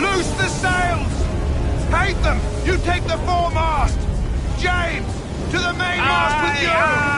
Loose the sails! Hate them! You take the foremast! James! To the mainmast with you!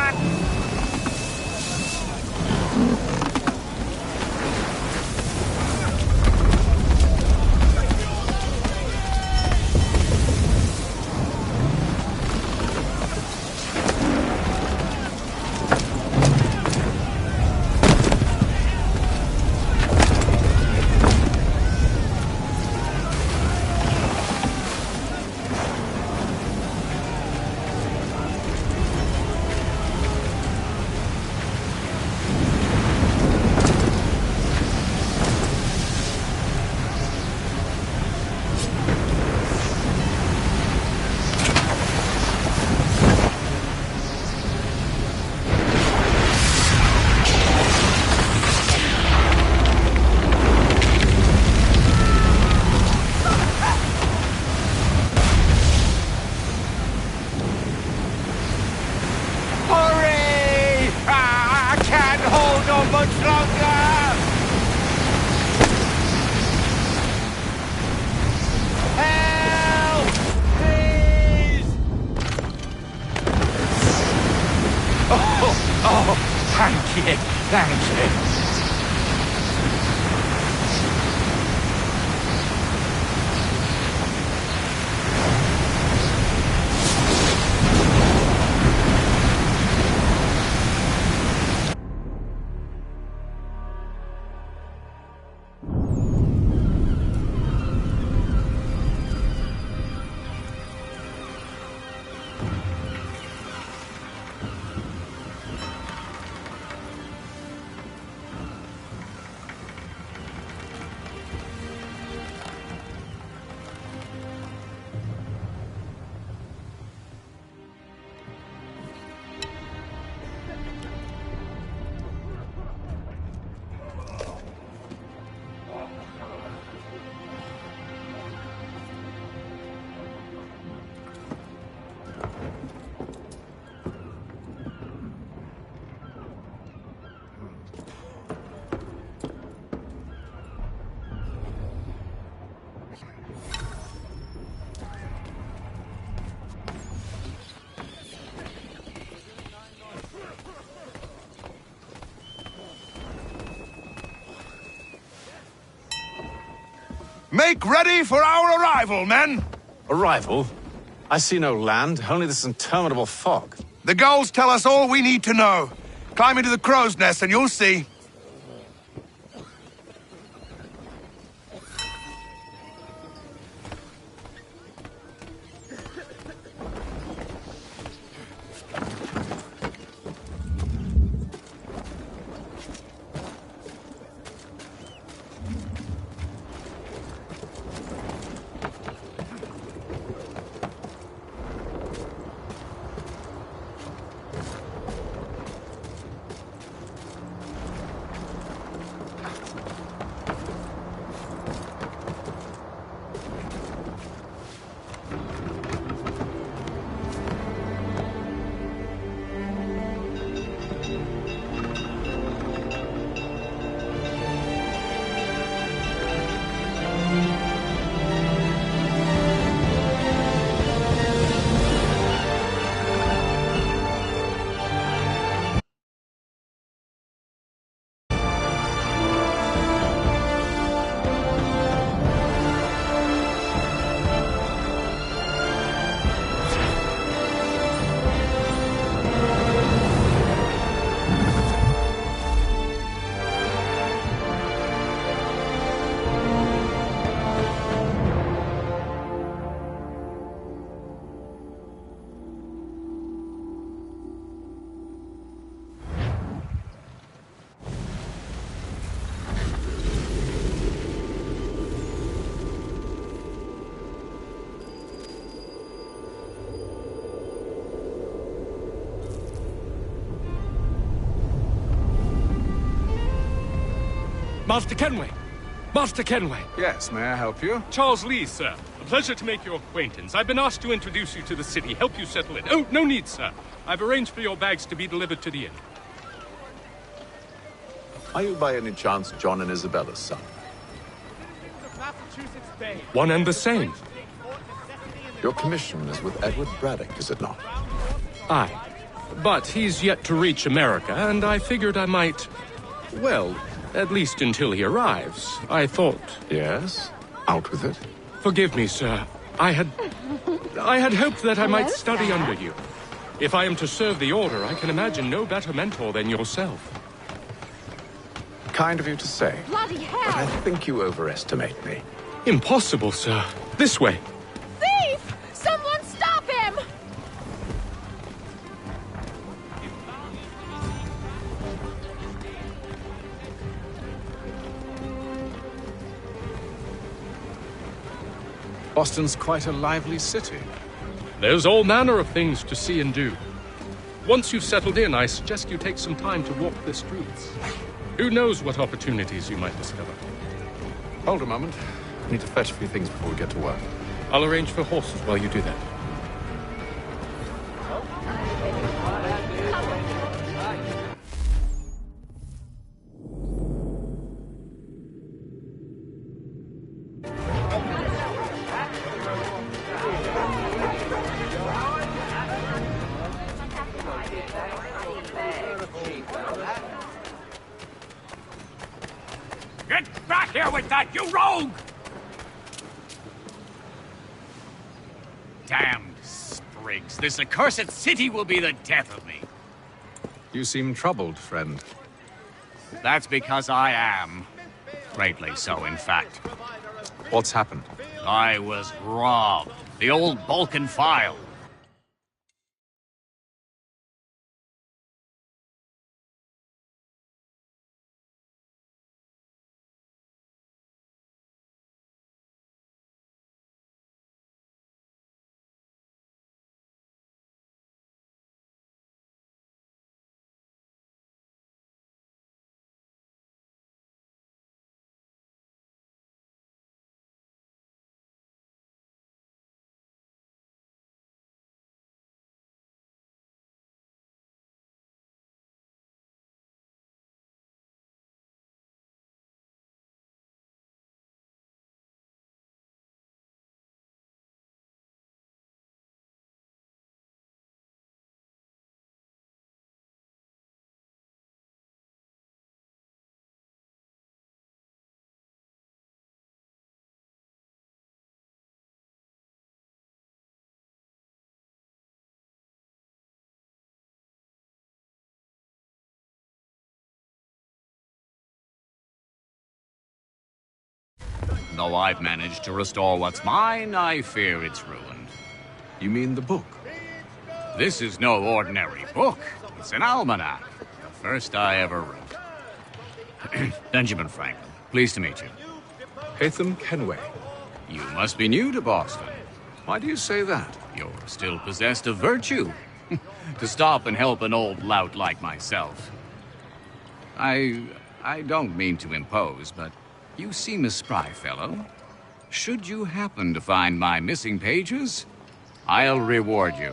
Thank you. Make ready for our arrival, men! Arrival? I see no land, only this interminable fog. The gulls tell us all we need to know. Climb into the crow's nest and you'll see. Master Kenway! Master Kenway! Yes, may I help you? Charles Lee, sir. A pleasure to make your acquaintance. I've been asked to introduce you to the city, help you settle in. Oh, no need, sir. I've arranged for your bags to be delivered to the inn. Are you by any chance John and Isabella's son? One and the same. Your commission is with Edward Braddock, is it not? Aye. But he's yet to reach America, and I figured I might... Well, at least until he arrives. I thought... Yes? Out with it. Forgive me, sir. I had hoped that I might study under you. If I am to serve the Order, I can imagine no better mentor than yourself. Kind of you to say. Bloody hell! But I think you overestimate me. Impossible, sir. This way. Thief! Someone stop him! Boston's quite a lively city. There's all manner of things to see and do. Once you've settled in, I suggest you take some time to walk the streets. Who knows what opportunities you might discover. Hold a moment. I need to fetch a few things before we get to work. I'll arrange for horses while you do that. Get back here with that, you rogue! Damned sprigs. This accursed city will be the death of me. You seem troubled, friend. That's because I am. Greatly so, in fact. What's happened? I was robbed. The old Balkan file. Though I've managed to restore what's mine, I fear it's ruined. You mean the book? This is no ordinary book. It's an almanac. The first I ever wrote. Benjamin Franklin, pleased to meet you. Haytham Kenway. You must be new to Boston. Why do you say that? You're still possessed of virtue. To stop and help an old lout like myself. I don't mean to impose, but you seem a spry fellow. Should you happen to find my missing pages, I'll reward you.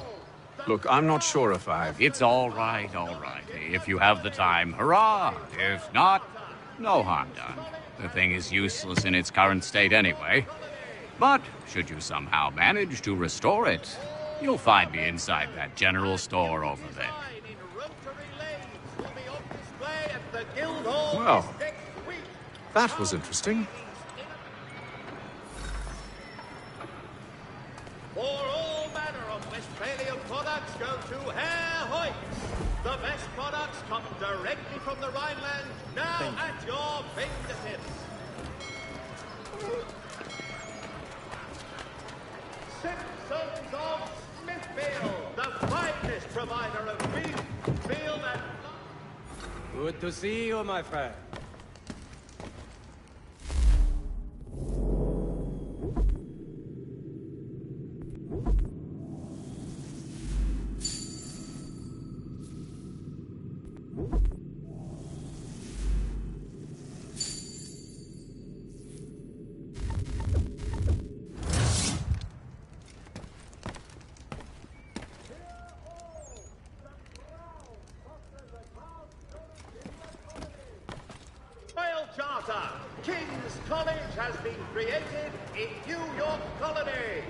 Look, I'm not sure if I've... It's all right, all right. If you have the time, hurrah! If not, no harm done. The thing is useless in its current state anyway. But should you somehow manage to restore it, you'll find me inside that general store over there. Well, that was interesting. For all manner of Westphalian products go to Herr Hoyt. The best products come directly from the Rhineland, now at your fingertips. Simpsons of Smithfield, the finest provider of beef, veal, and... Good to see you, my friend. college has been created in New York Colony.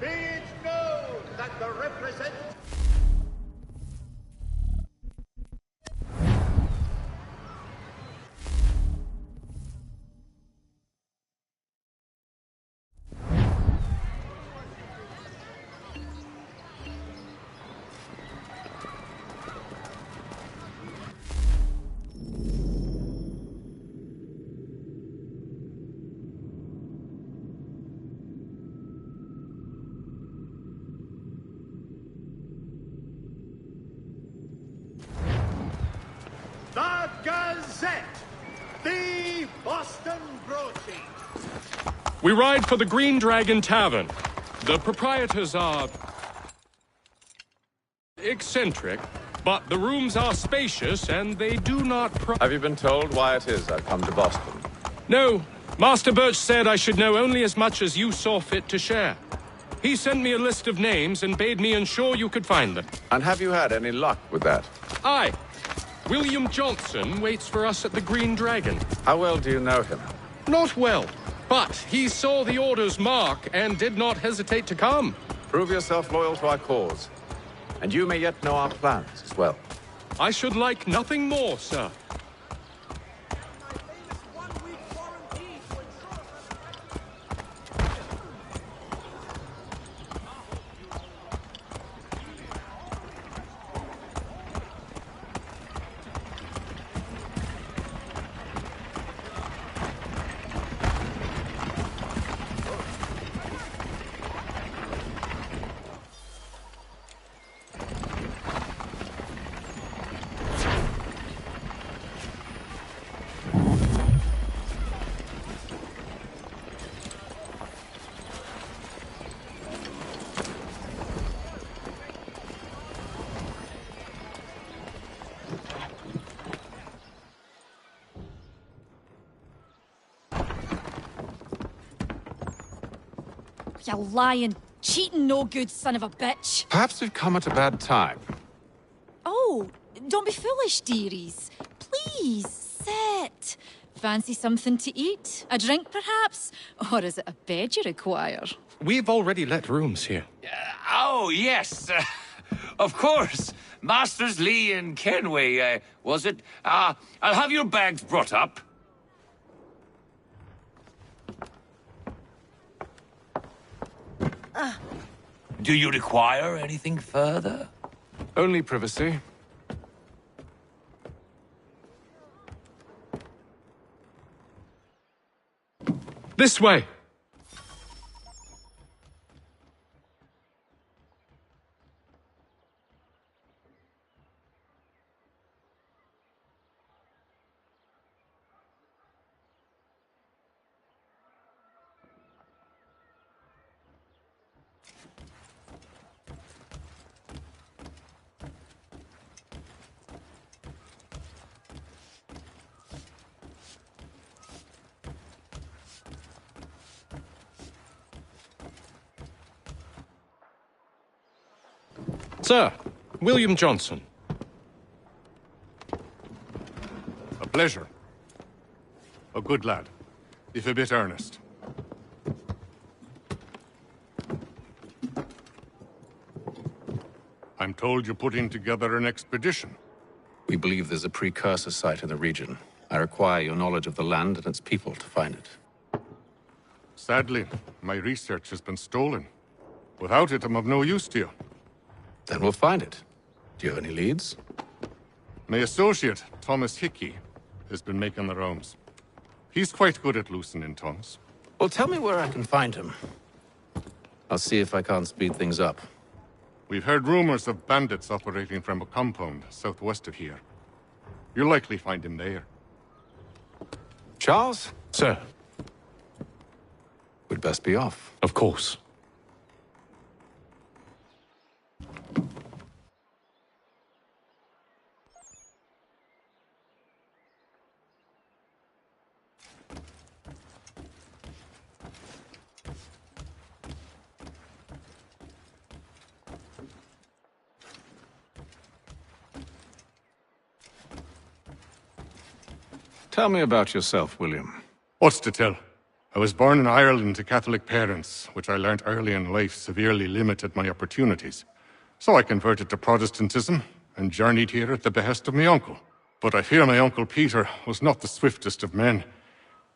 Be it known that the representative The Gazette, the Boston broadsheet. We ride for the Green Dragon Tavern. The proprietors are eccentric, but the rooms are spacious and they do not Have you been told why it is I've come to Boston? No, Master Birch said I should know only as much as you saw fit to share. He sent me a list of names and bade me ensure you could find them. And have you had any luck with that? Aye. William Johnson waits for us at the Green Dragon. How well do you know him? Not well, but he saw the order's mark and did not hesitate to come. Prove yourself loyal to our cause. And you may yet know our plans as well. I should like nothing more, sir. You lying, cheating, no good son of a bitch. Perhaps we've come at a bad time. Oh, don't be foolish, dearies. Please, sit. Fancy something to eat? A drink, perhaps? Or is it a bed you require? We've already let rooms here. Oh, yes. Of course. Masters Lee and Kenway, was it? I'll have your bags brought up. Do you require anything further? Only privacy. This way! Sir, William Johnson. A pleasure. A good lad, if a bit earnest. I'm told you're putting together an expedition. We believe there's a precursor site in the region. I require your knowledge of the land and its people to find it. Sadly, my research has been stolen. Without it, I'm of no use to you. Then we'll find it. Do you have any leads? My associate, Thomas Hickey, has been making the rounds. He's quite good at loosening tongues. Well, tell me where I can find him. I'll see if I can't speed things up. We've heard rumors of bandits operating from a compound southwest of here. You'll likely find him there. Charles? Sir. We'd best be off. Of course. Tell me about yourself, William. What's to tell? I was born in Ireland to Catholic parents, which I learnt early in life severely limited my opportunities. So I converted to Protestantism and journeyed here at the behest of my uncle. But I fear my uncle Peter was not the swiftest of men.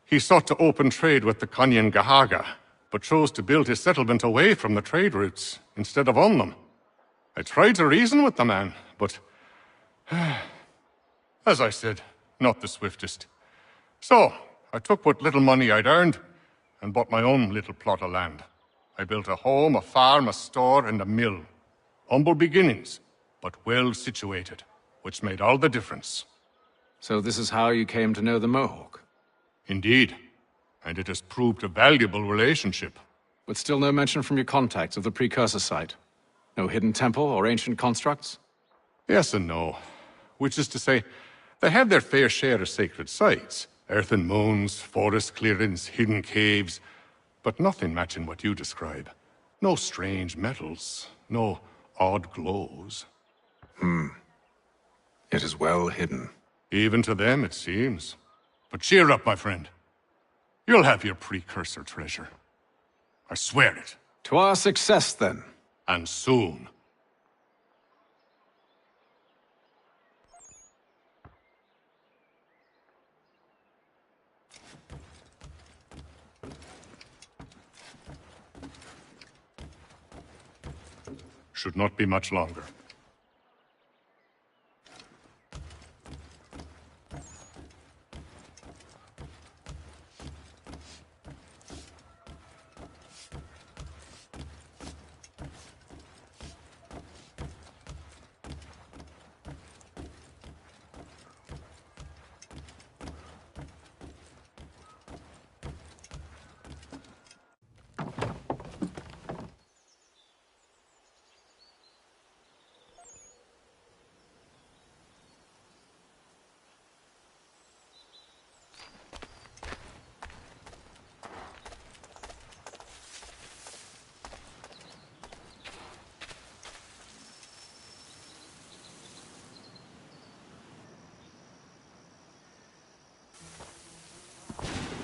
He sought to open trade with the Conyan Gahaga, but chose to build his settlement away from the trade routes instead of on them. I tried to reason with the man, but as I said, not the swiftest. So, I took what little money I'd earned and bought my own little plot of land. I built a home, a farm, a store, and a mill. Humble beginnings, but well situated, which made all the difference. So this is how you came to know the Mohawk? Indeed, and it has proved a valuable relationship. But still no mention from your contacts of the precursor site? No hidden temple or ancient constructs? Yes and no. Which is to say, they have their fair share of sacred sites. Earthen mounds, forest clearings, hidden caves. But nothing matching what you describe. No strange metals, no odd glows. It is well hidden. Even to them, it seems. But cheer up, my friend. You'll have your precursor treasure. I swear it. To our success, then. And soon. Should not be much longer.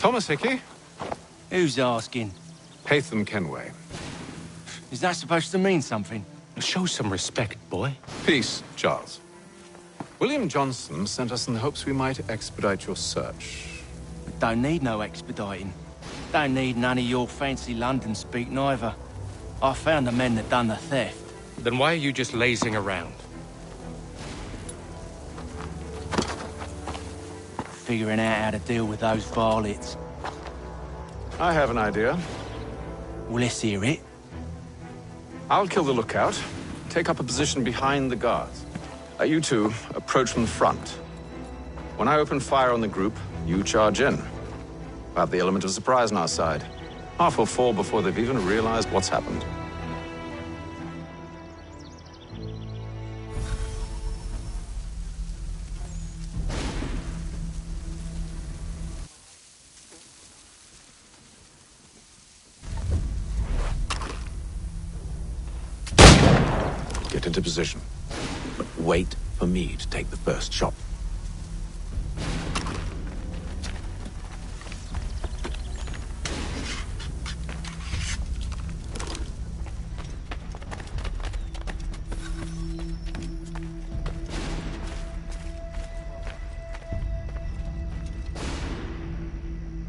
Thomas Hickey? Who's asking? Haytham Kenway. Is that supposed to mean something? Show some respect, boy. Peace, Charles. William Johnson sent us in the hopes we might expedite your search. We don't need no expediting. Don't need none of your fancy London speak neither. I found the men that done the theft. Then why are you just lazing around? Figuring out how to deal with those varlets. I have an idea. Well, let's hear it. I'll kill the lookout, take up a position behind the guards. You two approach from the front. When I open fire on the group, you charge in. We'll have the element of surprise on our side. Half will fall before they've even realized what's happened. Get into position, but wait for me to take the first shot.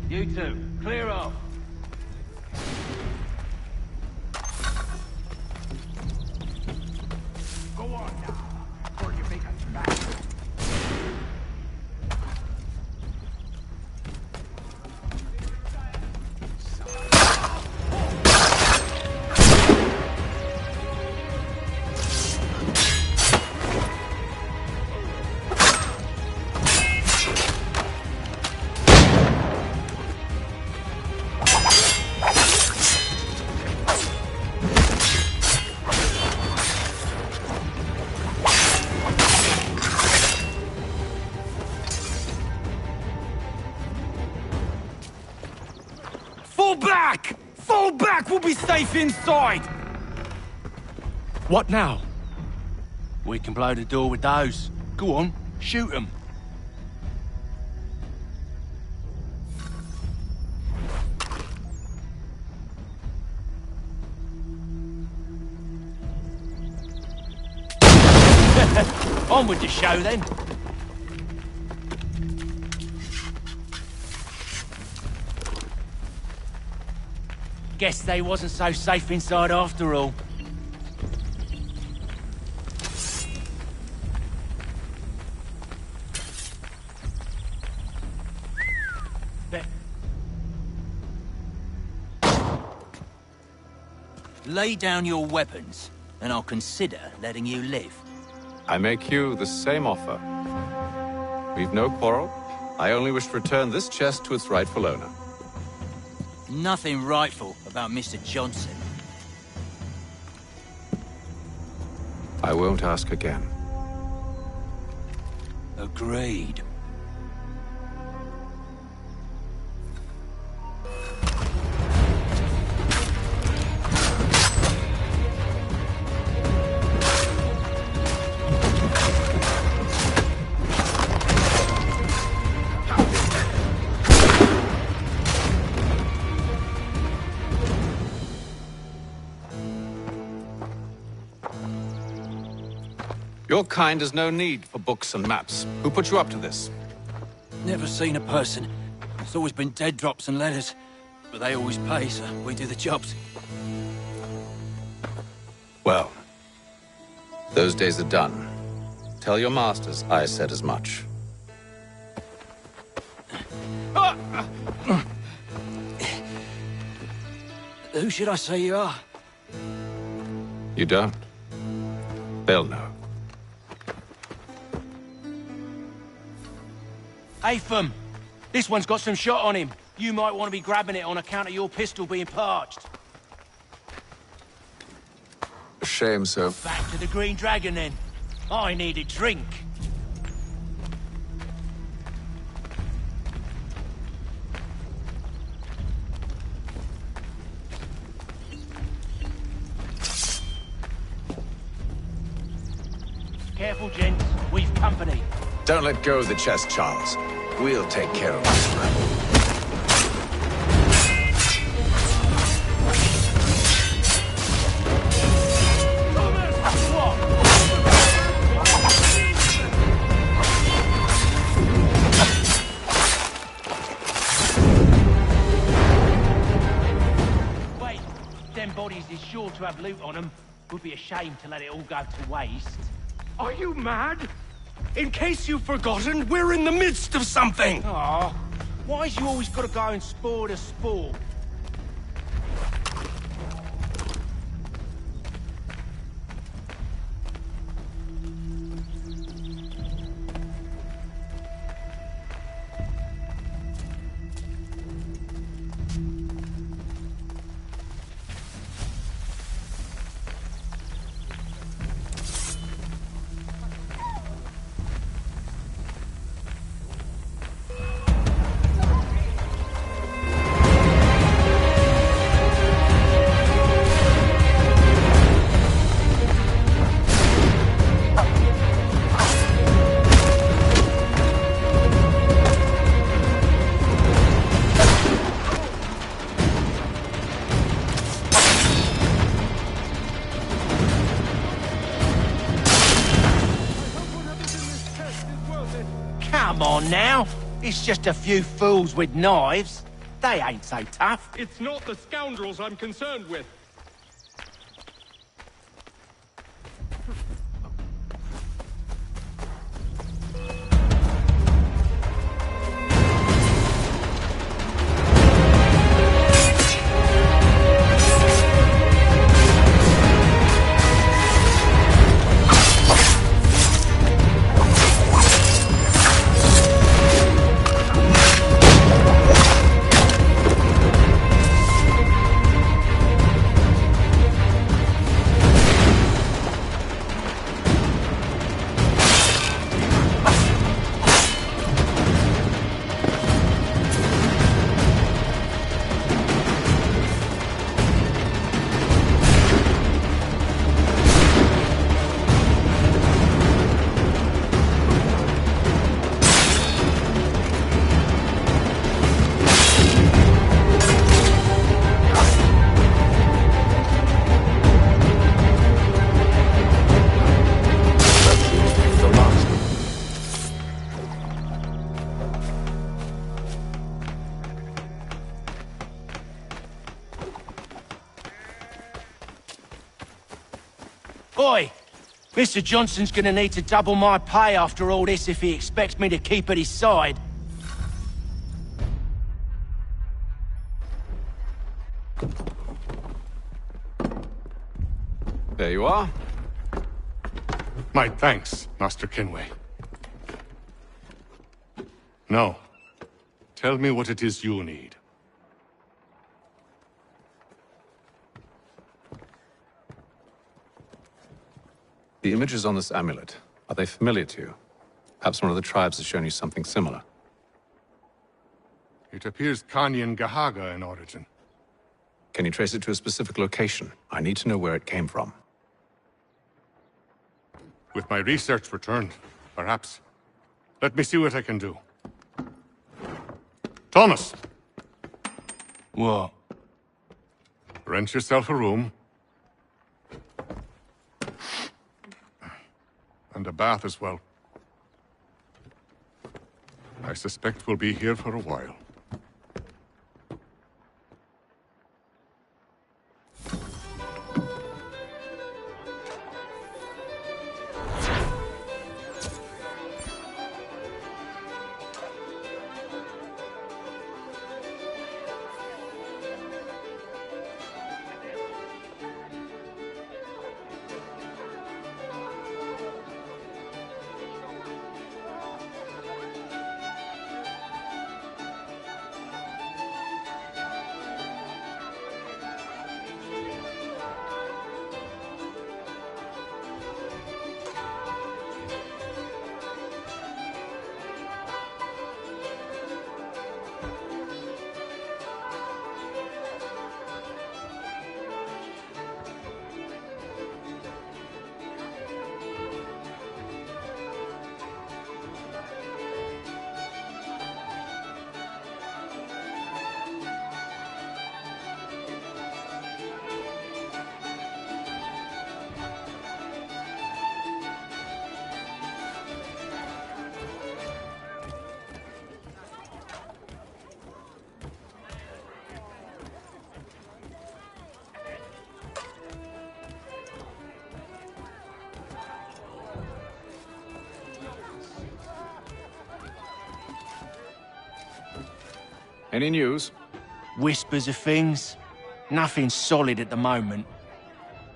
You two, clear off. Go on now, before you make us mad. Fall back! Fall back! We'll be safe inside! What now? We can blow the door with those. Go on, shoot them. On with the show, then. Guess they wasn't so safe inside after all. Lay down your weapons, and I'll consider letting you live. I make you the same offer. We've no quarrel. I only wish to return this chest to its rightful owner. Nothing rightful about Mr. Johnson. I won't ask again. Agreed. Your kind has no need for books and maps. Who put you up to this? Never seen a person. It's always been dead drops and letters. But they always pay, so we do the jobs. Well, those days are done. Tell your masters I said as much. Who should I say you are? You don't. They'll know. Atham, this one's got some shot on him. You might want to be grabbing it on account of your pistol being parched. A shame, sir. Back to the Green Dragon, then. I need a drink. Careful, gents. We've company. Don't let go of the chest, Charles. We'll take care of this rebel. Wait, them bodies is sure to have loot on them. Would be a shame to let it all go to waste. Are you mad? In case you've forgotten, we're in the midst of something! Aw, why's you always gotta go and spoil the sport? Come on now. It's just a few fools with knives. They ain't so tough. It's not the scoundrels I'm concerned with. Oi! Mr. Johnson's gonna need to double my pay after all this if he expects me to keep at his side. There you are. My thanks, Master Kenway. Now, tell me what it is you need. The images on this amulet, are they familiar to you? Perhaps one of the tribes has shown you something similar. It appears Kanyan Gahaga in origin. Can you trace it to a specific location? I need to know where it came from. With my research returned, perhaps. Let me see what I can do. Thomas! What? Rent yourself a room. And a bath as well. I suspect we'll be here for a while. Any news? Whispers of things. Nothing solid at the moment.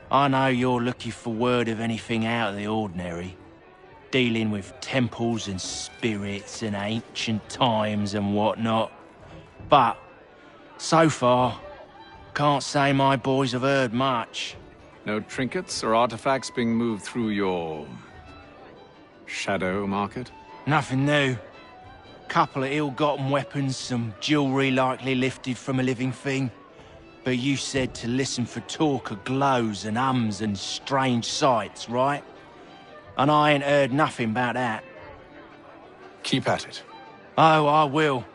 I know you're looking for word of anything out of the ordinary. Dealing with temples and spirits and ancient times and whatnot. But, so far, can't say my boys have heard much. No trinkets or artifacts being moved through your... shadow market? Nothing new. Couple of ill-gotten weapons, some jewelry likely lifted from a living thing. But you said to listen for talk of glows and ums and strange sights, right? And I ain't heard nothing about that. Keep at it. Oh, I will.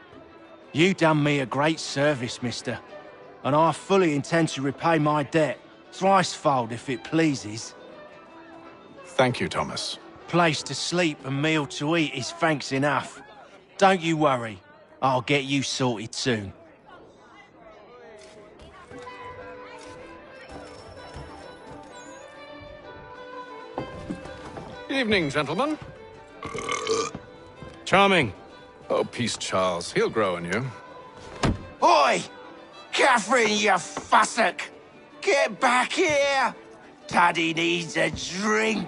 You done me a great service, mister. And I fully intend to repay my debt. Thricefold, if it pleases. Thank you, Thomas. Place to sleep and meal to eat is thanks enough. Don't you worry. I'll get you sorted soon. Evening, gentlemen. Charming. Oh, peace, Charles. He'll grow on you. Oi! Catherine, you fussock! Get back here! Taddy needs a drink.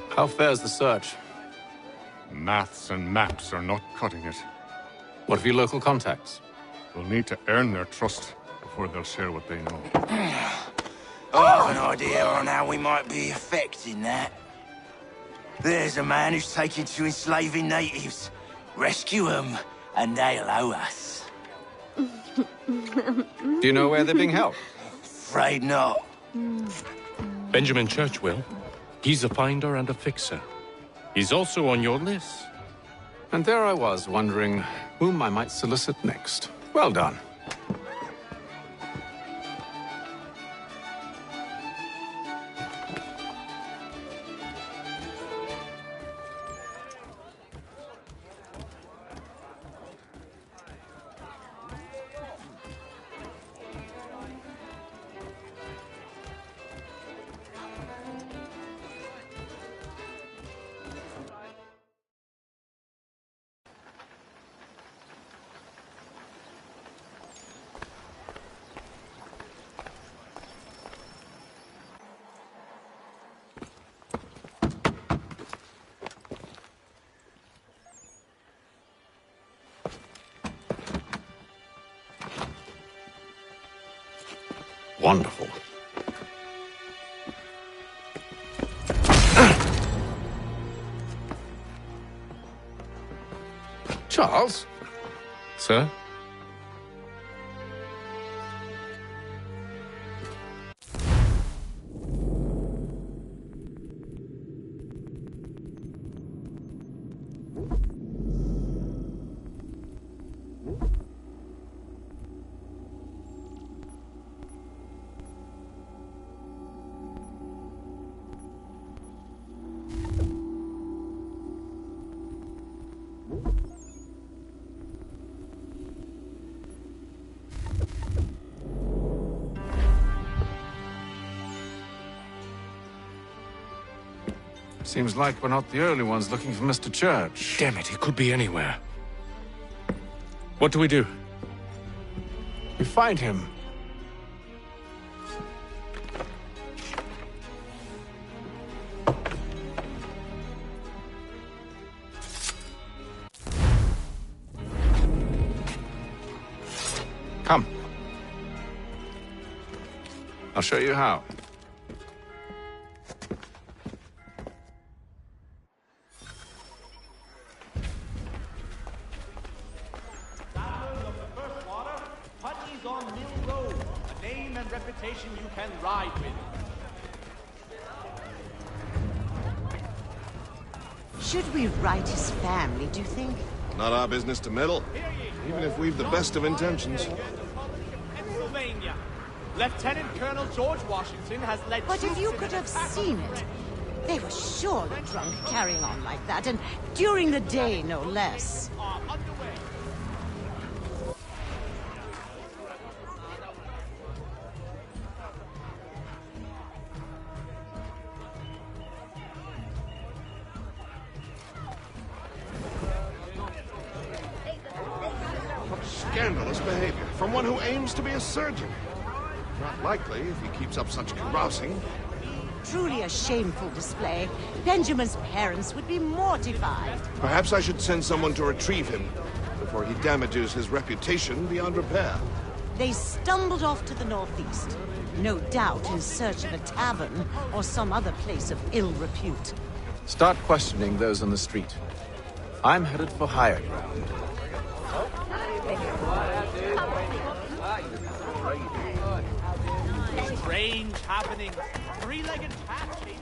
How fares the search? Maths and maps are not cutting it. What of your local contacts? We'll need to earn their trust before they'll share what they know. I have an idea on how we might be affecting that. There's a man who's taken to enslaving natives. Rescue them, and they'll owe us. Do you know where they're being held? Afraid not. Benjamin Churchwill. He's a finder and a fixer. He's also on your list. And there I was, wondering whom I might solicit next. Well done. wonderful. Charles? Sir? Seems like we're not the only ones looking for Mr. Church. Damn it, he could be anywhere. What do we do? We find him. Come. I'll show you how. You can ride with. Should we write his family, do you think? Not our business to meddle, even if we've the best of intentions. Pennsylvania. Lieutenant Colonel George Washington has led. But if you could have seen it, they were surely drunk carrying on like that, and during the day, no less. Scandalous behavior from one who aims to be a surgeon. Not likely if he keeps up such carousing. Truly a shameful display. Benjamin's parents would be mortified. Perhaps I should send someone to retrieve him before he damages his reputation beyond repair. They stumbled off to the northeast, no doubt in search of a tavern or some other place of ill repute. Start questioning those on the street. I'm headed for higher ground. Strange happenings. Three-legged cat chasing.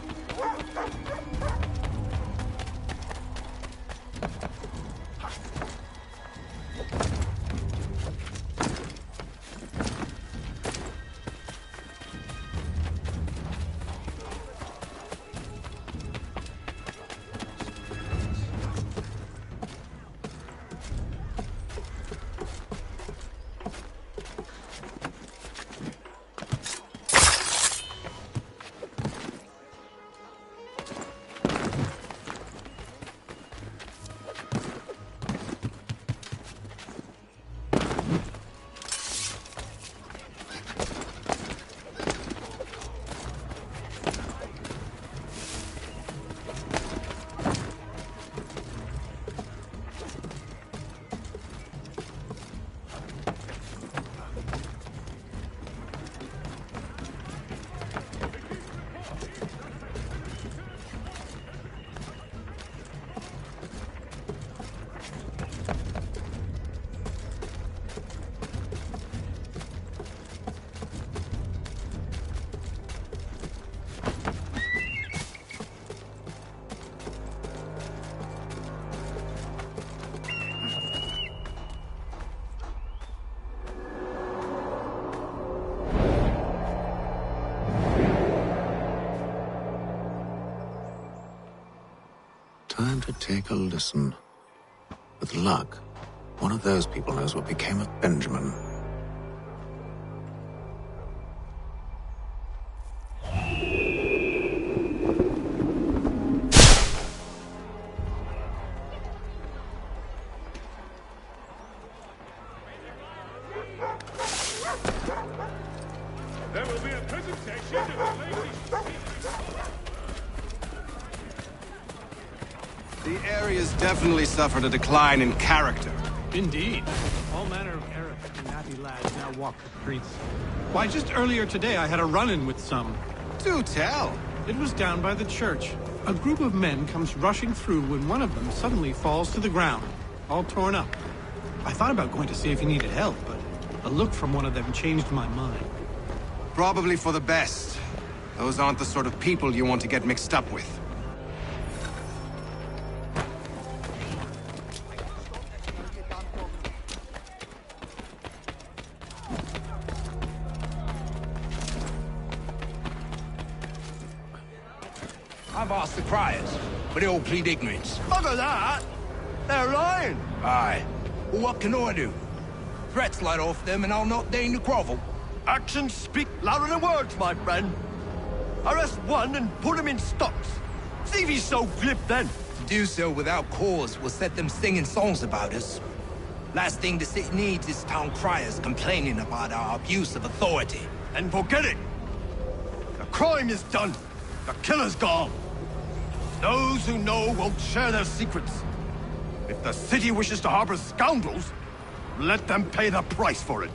Time to take a listen. With luck, one of those people knows what became of Benjamin. There will be a presentation of the ladies. The area's definitely suffered a decline in character. Indeed. All manner of error in that happy lads now walk the streets. Why, just earlier today I had a run-in with some. Do tell. It was down by the church. A group of men comes rushing through when one of them suddenly falls to the ground, all torn up. I thought about going to see if he needed help, but a look from one of them changed my mind. Probably for the best. Those aren't the sort of people you want to get mixed up with. I've asked the criers, but they all plead ignorance. Bugger that! They're lying! Aye. Well, what can I do? Threats light off them and I'll not deign to grovel. Actions speak louder than words, my friend. Arrest one and put him in stocks. See if he's so glib then. To do so without cause will set them singing songs about us. Last thing the city needs is town criers complaining about our abuse of authority. And forget it. The crime is done. The killer's gone. Those who know won't share their secrets. If the city wishes to harbor scoundrels, let them pay the price for it.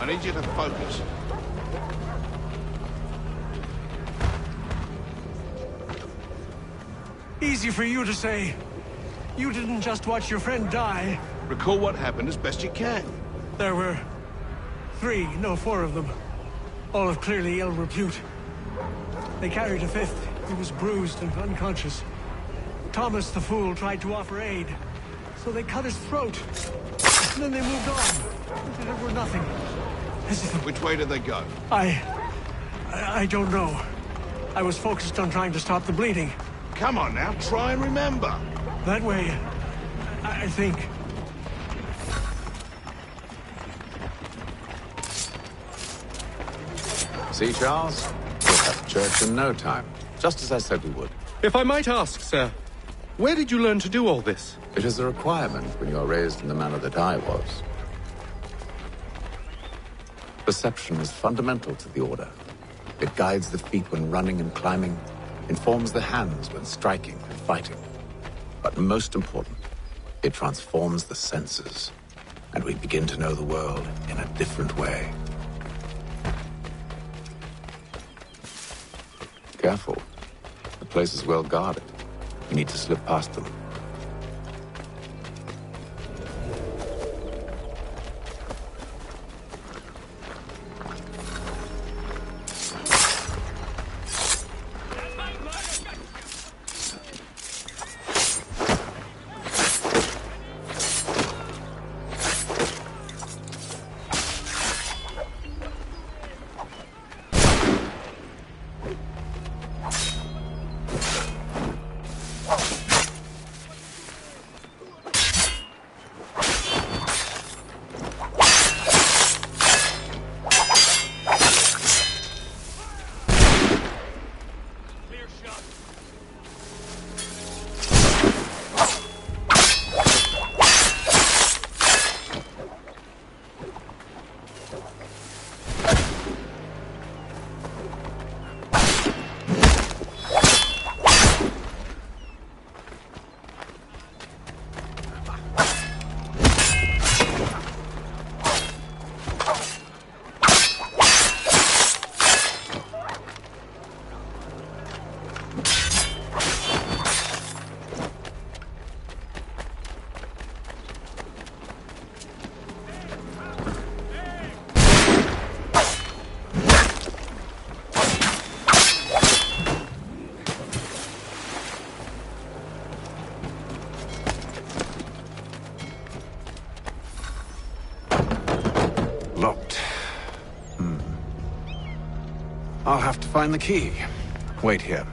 I need you to focus. Easy for you to say. You didn't just watch your friend die. Recall what happened as best you can. There were four of them. All of clearly ill repute. They carried a fifth. He was bruised and unconscious. Thomas the Fool tried to offer aid, so they cut his throat. And then they moved on. There were nothing. Which way did they go? I don't know. I was focused on trying to stop the bleeding. Come on now, try and remember. That way, I think. See, Charles? We'll have church in no time. Just as I said we would. If I might ask, sir, where did you learn to do all this? It is a requirement when you are raised in the manner that I was. Perception is fundamental to the Order. It guides the feet when running and climbing, informs the hands when striking and fighting. But most important, it transforms the senses, and we begin to know the world in a different way. Careful. The place is well guarded. You need to slip past them. Locked. I'll have to find the key. Wait here.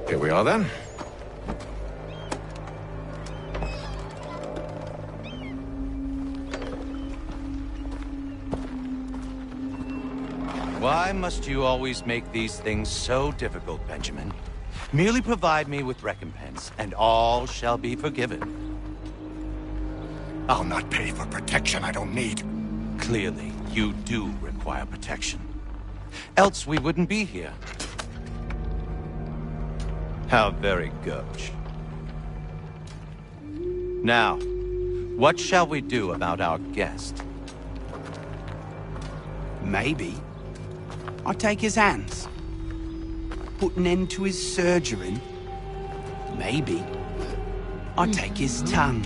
Here we are, then. Why must you always make these things so difficult, Benjamin? Merely provide me with recompense, and all shall be forgiven. I'll not pay for protection I don't need. Clearly, you do require protection. Else we wouldn't be here. How very gauche. Now, what shall we do about our guest? Maybe I'll take his hands. Put an end to his surgering. Maybe I'll take his tongue.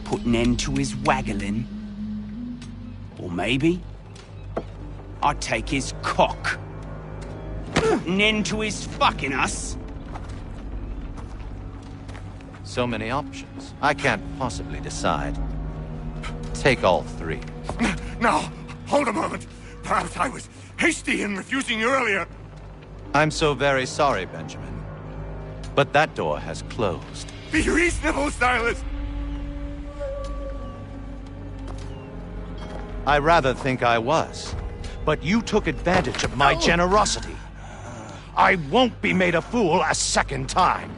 Put an end to his waggling. Or maybe I'll take his cock. Put an end to his fucking us. So many options. I can't possibly decide. Take all three. Now, hold a moment. Perhaps I was hasty in refusing you earlier. I'm so very sorry, Benjamin. But that door has closed. Be reasonable, Silas. I rather think I was. But you took advantage of my generosity. I won't be made a fool a second time.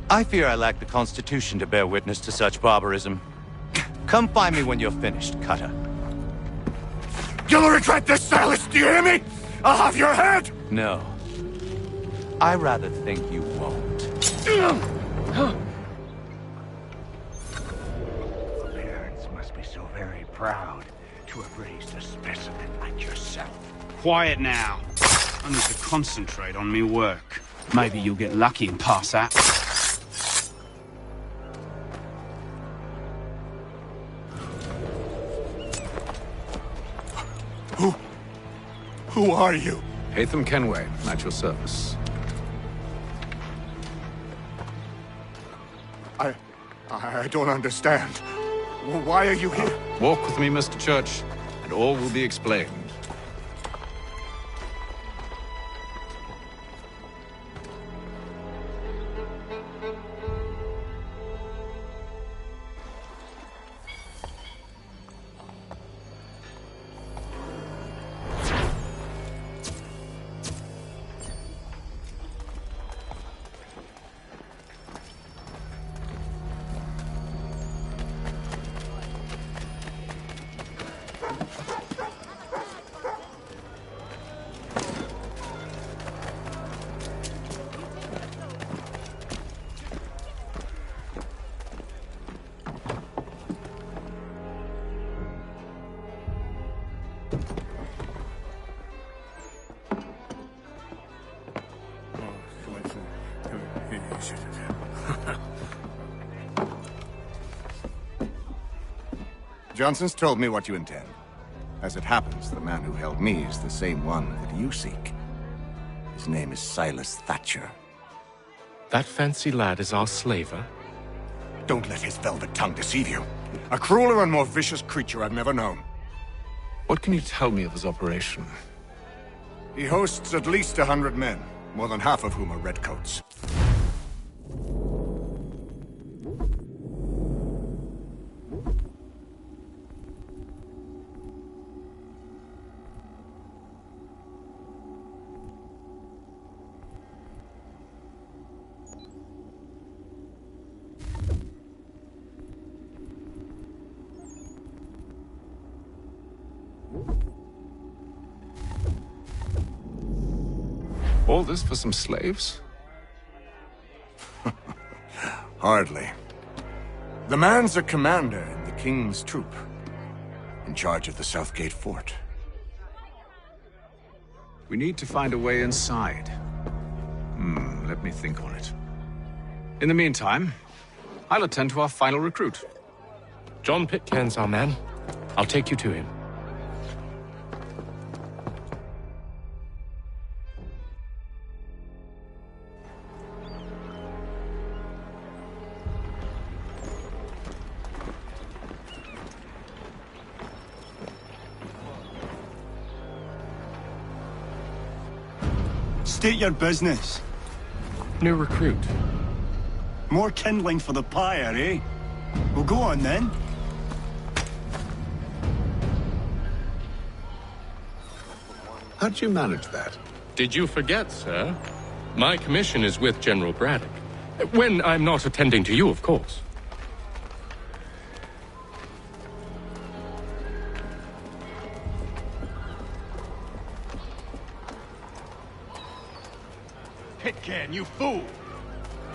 I fear I lack the constitution to bear witness to such barbarism. Come find me when you're finished, Cutter. You'll regret this, Silas, do you hear me? I'll have your head! No. I rather think you won't. Parents must be so very proud to have raised a specimen like yourself. Quiet now. I need to concentrate on me work. Maybe you'll get lucky and pass out. Who are you? Haytham Kenway, at your service. I don't understand. Why are you here? Walk with me, Mr. Church, and all will be explained. Johnson's told me what you intend. As it happens, the man who held me is the same one that you seek. His name is Silas Thatcher. That fancy lad is our slaver? Don't let his velvet tongue deceive you. A crueler and more vicious creature I've never known. What can you tell me of his operation? He hosts at least 100 men, more than half of whom are redcoats. All this for some slaves? Hardly. The man's a commander in the King's troop, in charge of the Southgate Fort. We need to find a way inside. Let me think on it. In the meantime, I'll attend to our final recruit. John Pitcairn's our man. I'll take you to him. State your business. New recruit. More kindling for the pyre, eh? Well, go on then. How'd you manage that? Did you forget, sir? My commission is with General Braddock. When I'm not attending to you, of course. Pitcairn, you fool!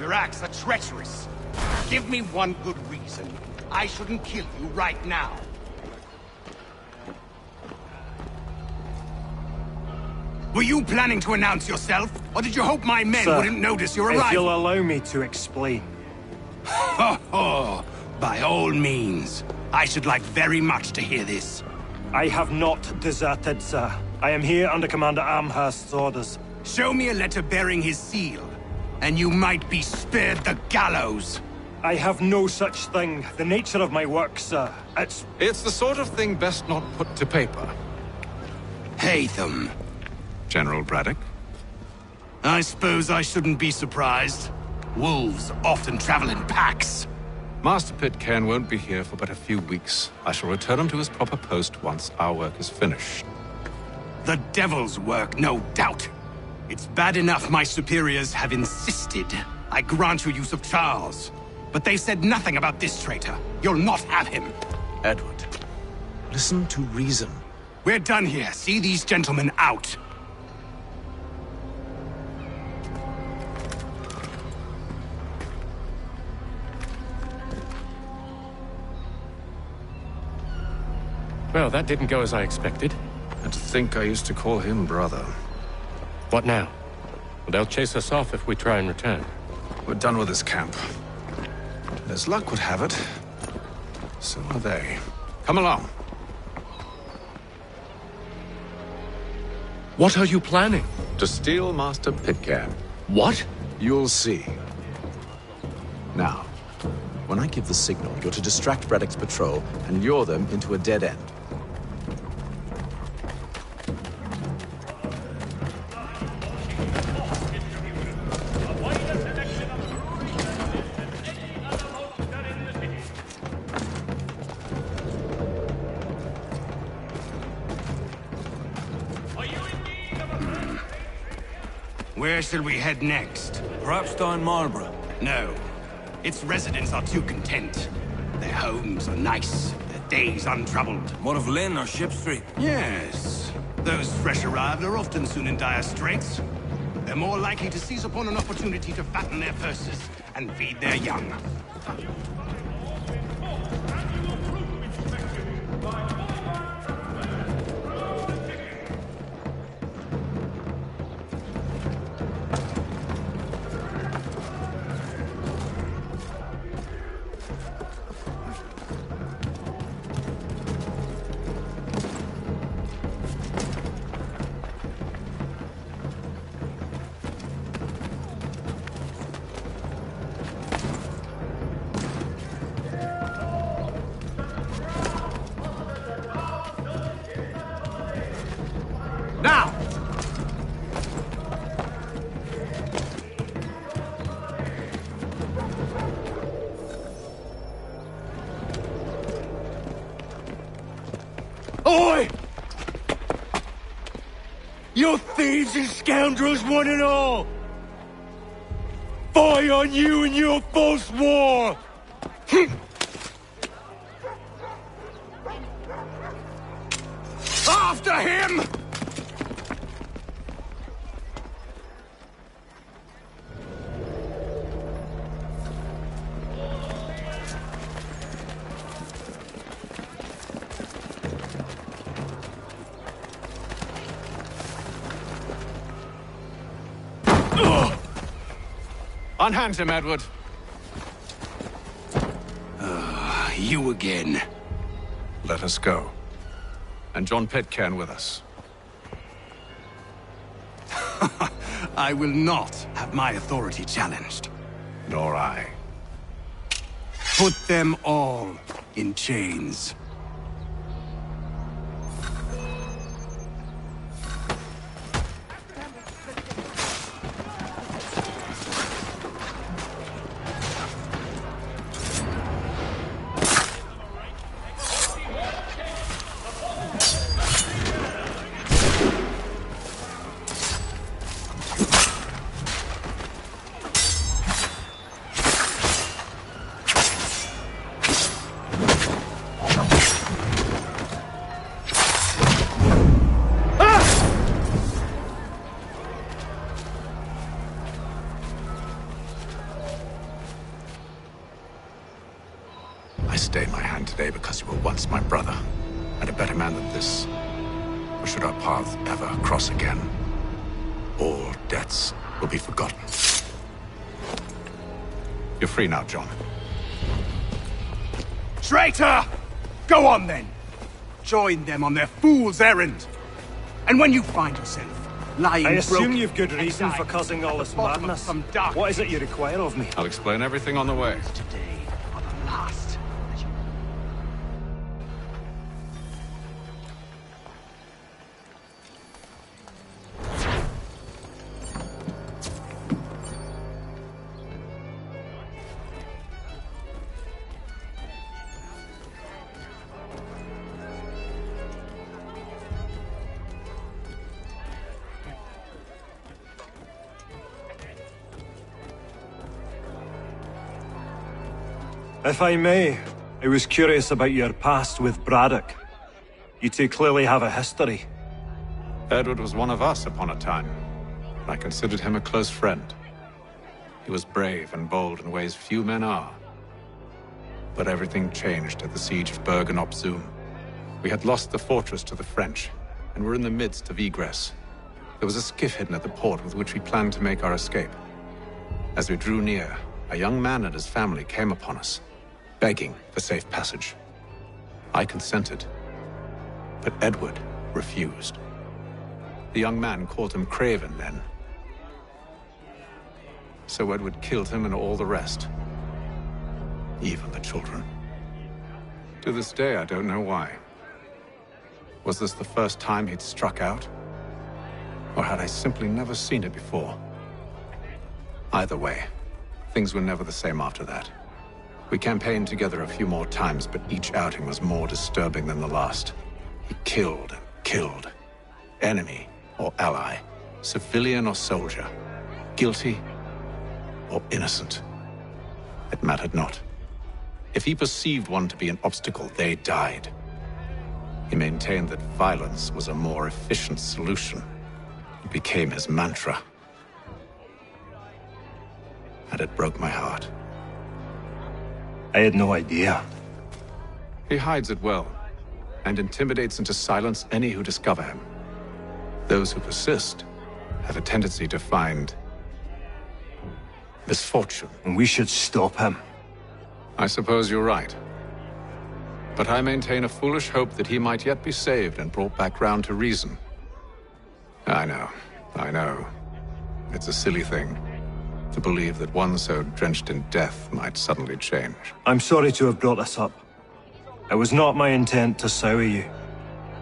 Your acts are treacherous. Give me one good reason. I shouldn't kill you right now. Were you planning to announce yourself? Or did you hope my men wouldn't notice your arrival? If you'll allow me to explain. Ho ho! By all means. I should like very much to hear this. I have not deserted, sir. I am here under Commander Amherst's orders. Show me a letter bearing his seal, and you might be spared the gallows. I have no such thing. The nature of my work, sir, It's the sort of thing best not put to paper. Haytham. General Braddock? I suppose I shouldn't be surprised. Wolves often travel in packs. Master Pitcairn won't be here for but a few weeks. I shall return him to his proper post once our work is finished. The devil's work, no doubt. It's bad enough my superiors have insisted I grant you use of Charles. But they said nothing about this traitor. You'll not have him. Edward, listen to reason. We're done here. See these gentlemen out. Well, that didn't go as I expected. And to think I used to call him brother. What now? Well, they'll chase us off if we try and return. We're done with this camp. As luck would have it, so are they. Come along. What are you planning? To steal Master Pitcairn. What? You'll see. Now, when I give the signal, you're to distract Braddock's patrol and lure them into a dead end. Where shall we head next? Perhaps down Marlborough. No. Its residents are too content. Their homes are nice, their days untroubled. What of Lynn or Ship Street? Yes. Those fresh arrived are often soon in dire straits. They're more likely to seize upon an opportunity to fatten their purses and feed their young. Now! Oi! You thieves and scoundrels, one and all! Fie on you and your false war! After him! Unhand him, Edward. You again. Let us go. And John Pitcairn with us. I will not have my authority challenged. Nor I. Put them all in chains. I stay my hand today because you were once my brother, and a better man than this. Or should our paths ever cross again, all debts will be forgotten. You're free now, John. Traitor! Go on then! Join them on their fool's errand! And when you find yourself lying I assume broken you've good reason for causing all this madness. What is it you require of me? I'll explain everything on the way. last. If I may, I was curious about your past with Braddock. You two clearly have a history. Edward was one of us upon a time. I considered him a close friend. He was brave and bold in ways few men are. But everything changed at the siege of Bergen op Zoom. We had lost the fortress to the French, and were in the midst of egress. There was a skiff hidden at the port with which we planned to make our escape. As we drew near, a young man and his family came upon us, begging for safe passage. I consented, but Edward refused. The young man called him Craven then. So Edward killed him and all the rest. Even the children. To this day, I don't know why. Was this the first time he'd struck out? Or had I simply never seen it before? Either way, things were never the same after that. We campaigned together a few more times, but each outing was more disturbing than the last. He killed and killed. Enemy or ally, civilian or soldier, guilty or innocent. It mattered not. If he perceived one to be an obstacle, they died. He maintained that violence was a more efficient solution. It became his mantra. And it broke my heart. I had no idea. He hides it well, and intimidates into silence any who discover him. Those who persist have a tendency to find misfortune. And we should stop him. I suppose you're right. But I maintain a foolish hope that he might yet be saved and brought back round to reason. I know. It's a silly thing to believe that one so drenched in death might suddenly change. I'm sorry to have brought this up. It was not my intent to sour you.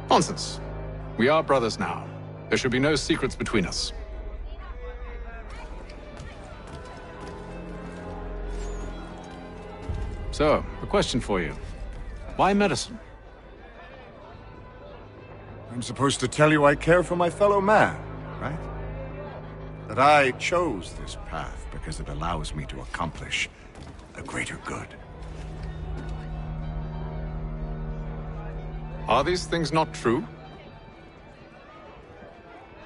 Nonsense. We are brothers now. There should be no secrets between us. So, a question for you. Why medicine? I'm supposed to tell you I care for my fellow man, right? That I chose this path because it allows me to accomplish a greater good. Are these things not true?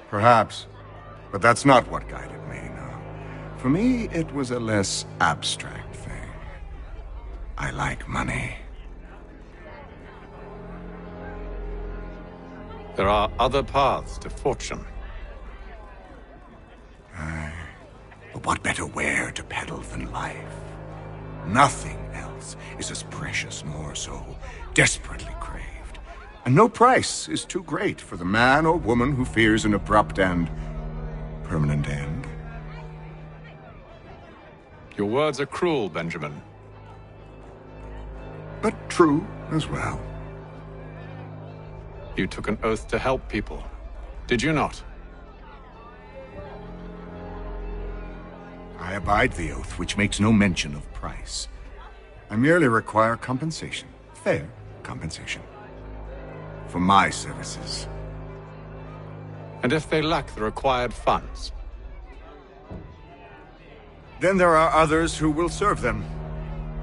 Perhaps. But that's not what guided me, no. For me, it was a less abstract thing. I like money. There are other paths to fortune. But what better ware to peddle than life? Nothing else is as precious nor so desperately craved. And no price is too great for the man or woman who fears an abrupt and permanent end. Your words are cruel, Benjamin. But true as well. You took an oath to help people, did you not? I abide the oath, which makes no mention of price. I merely require compensation. Fair compensation. For my services. And if they lack the required funds? Then there are others who will serve them.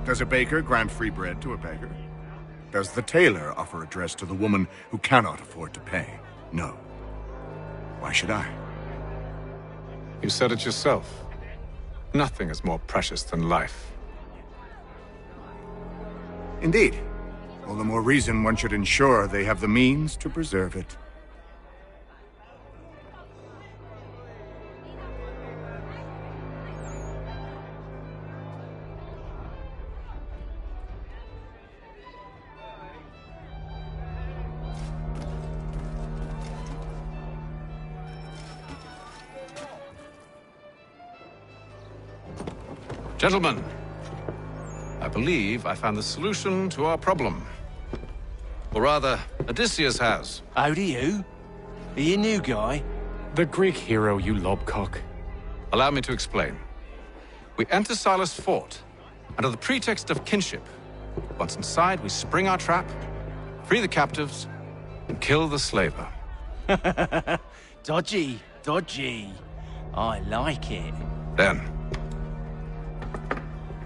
Does a baker grant free bread to a beggar? Does the tailor offer a dress to the woman who cannot afford to pay? No. Why should I? You said it yourself. Nothing is more precious than life. Indeed. All the more reason one should ensure they have the means to preserve it. Gentlemen, I believe I found the solution to our problem. Or rather, Odysseus has. How do you? Are you a new guy? The Greek hero, you lobcock. Allow me to explain. We enter Silas' fort, under the pretext of kinship. Once inside, we spring our trap, free the captives, and kill the slaver. Dodgy, dodgy. I like it. Then,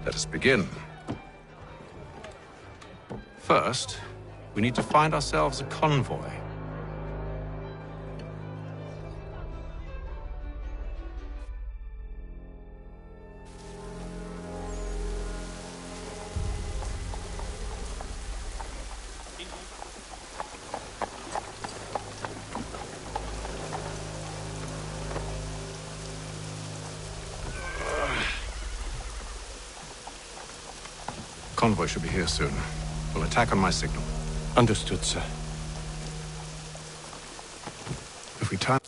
let us begin. First, we need to find ourselves a convoy. Convoy should be here soon. We'll attack on my signal. Understood, sir. If we time...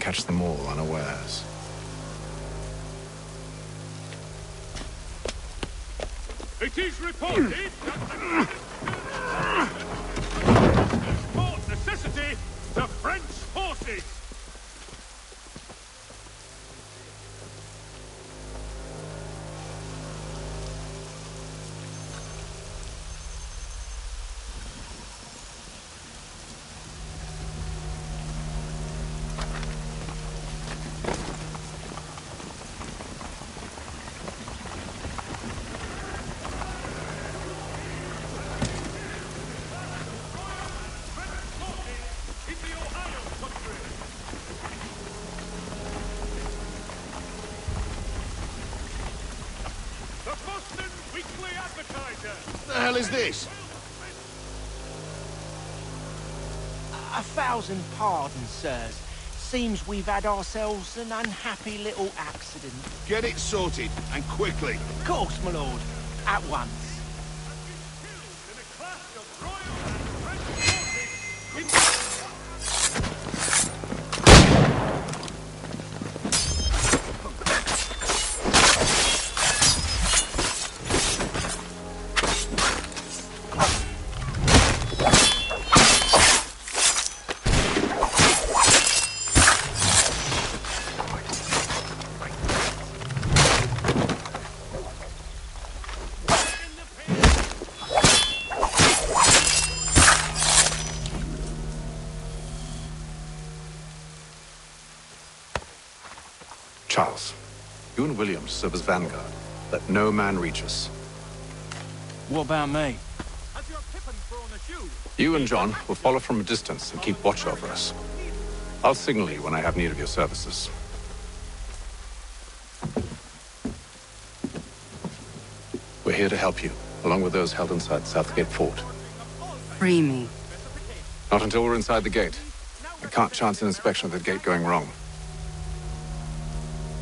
catch them all unawares. It is reported that fort necessity to French forces. What the hell is this? 1,000 pardons, sirs. Seems we've had ourselves an unhappy little accident. Get it sorted, and quickly. Of course, my lord. At once. Charles, you and Williams serve as vanguard. Let no man reach us. What about me? You and John will follow from a distance and keep watch over us. I'll signal you when I have need of your services. We're here to help you, along with those held inside Southgate Fort. Free me. Not until we're inside the gate. I can't chance an inspection of the gate going wrong.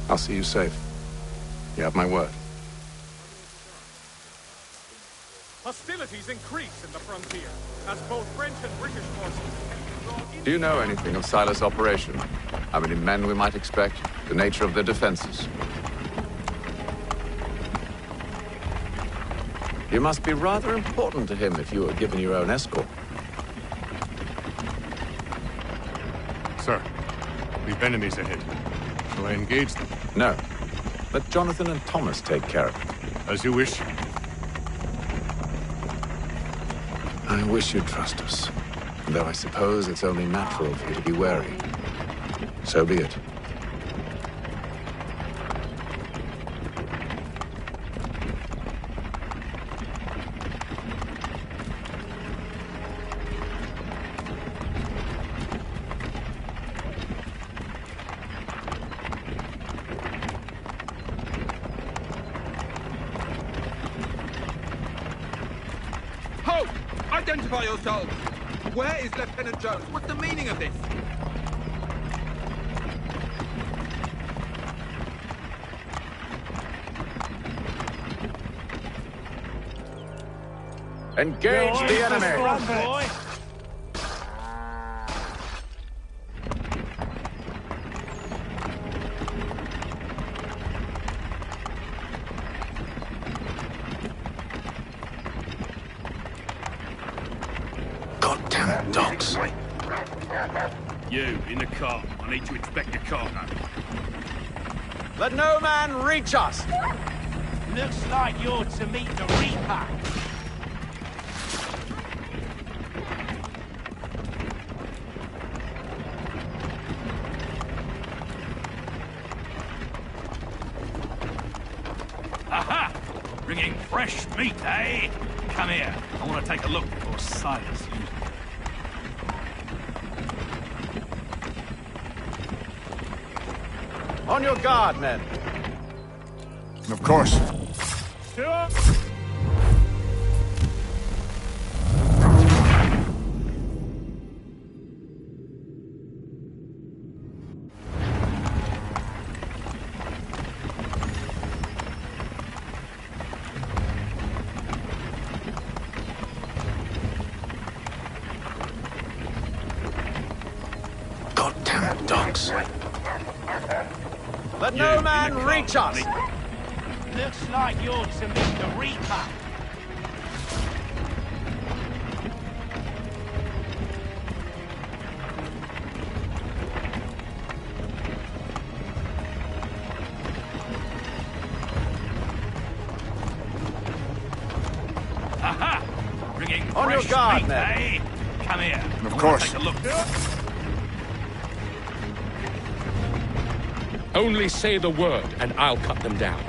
I'll see you safe. You have my word. Hostilities increase in the frontier, as both French and British forces. Do you know anything of Silas' operation? How many men we might expect? The nature of their defenses? You must be rather important to him if you were given your own escort. Sir, we've enemies ahead. Shall I engage them? No. Let Jonathan and Thomas take care of it. As you wish. I wish you'd trust us. Though I suppose it's only natural for you to be wary. So be it. Halt! Identify yourselves! Where is Lieutenant Jones? What's the meaning of this? Engage the enemy! Goddamn dogs. You, in the car. I need to inspect your cargo. Let no man reach us! Looks like you're to meet the Reaper. Aha! Bringing fresh meat, eh? Come here. I want to take a look before Silas uses it. On your guard, men. Of course. Goddamn dogs. Let no man reach us! Looks like you're to meet the Reaper. Aha! Bringing On your fresh guard, meat, men. eh? Come here. Of course. Take a look. Only say the word, and I'll cut them down.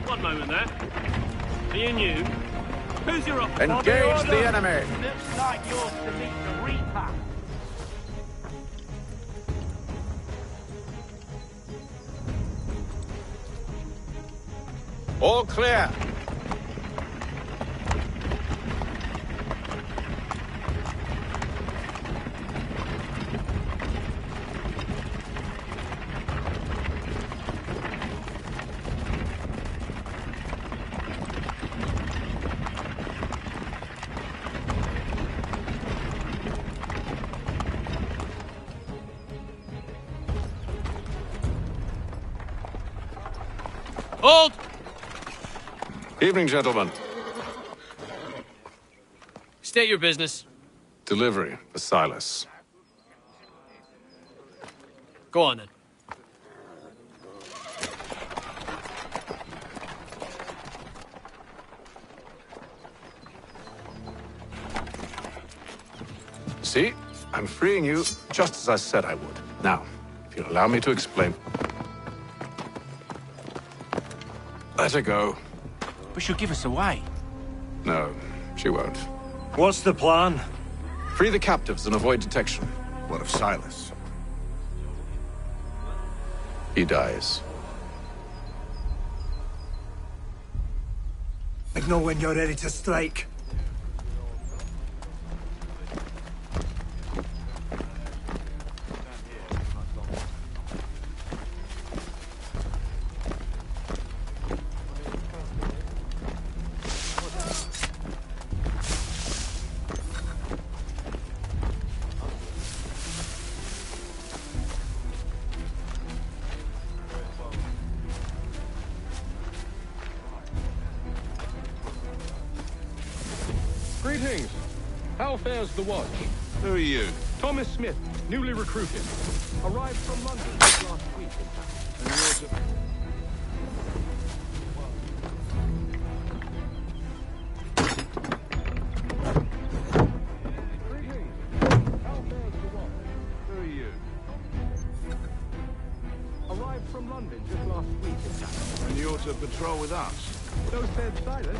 One moment there. Being you, who's your op? Engage the enemy! Looks like you're to meet the Reaper. All clear! Hold! Evening, gentlemen. State your business. Delivery for Silas. Go on, then. See? I'm freeing you just as I said I would. Now, if you'll allow me to explain. Let her go. But she'll give us away. No, she won't. What's the plan? Free the captives and avoid detection. What of Silas? He dies. I know when you're ready to strike. Greetings. How fares the watch? Who are you? Thomas Smith, newly recruited. Arrived from London just last week. And you're to... Who are you? Arrived from London just last week. And you're to patrol with us? So said Silas.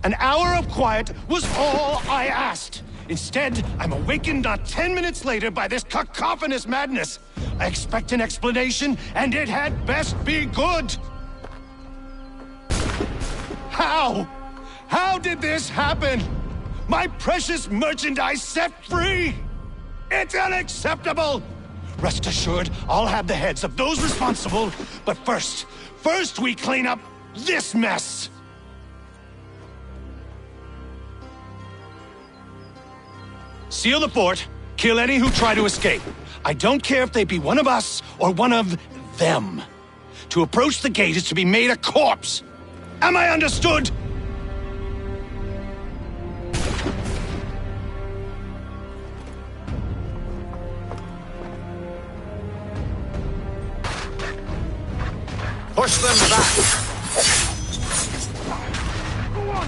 An hour of quiet was all I asked. Instead, I'm awakened not 10 minutes later by this cacophonous madness. I expect an explanation, and it had best be good. How? How did this happen? My precious merchandise set free? It's unacceptable! Rest assured, I'll have the heads of those responsible, but first we clean up this mess! Seal the fort, kill any who try to escape. I don't care if they be one of us or one of them. To approach the gate is to be made a corpse. Am I understood? Push them back! Go on!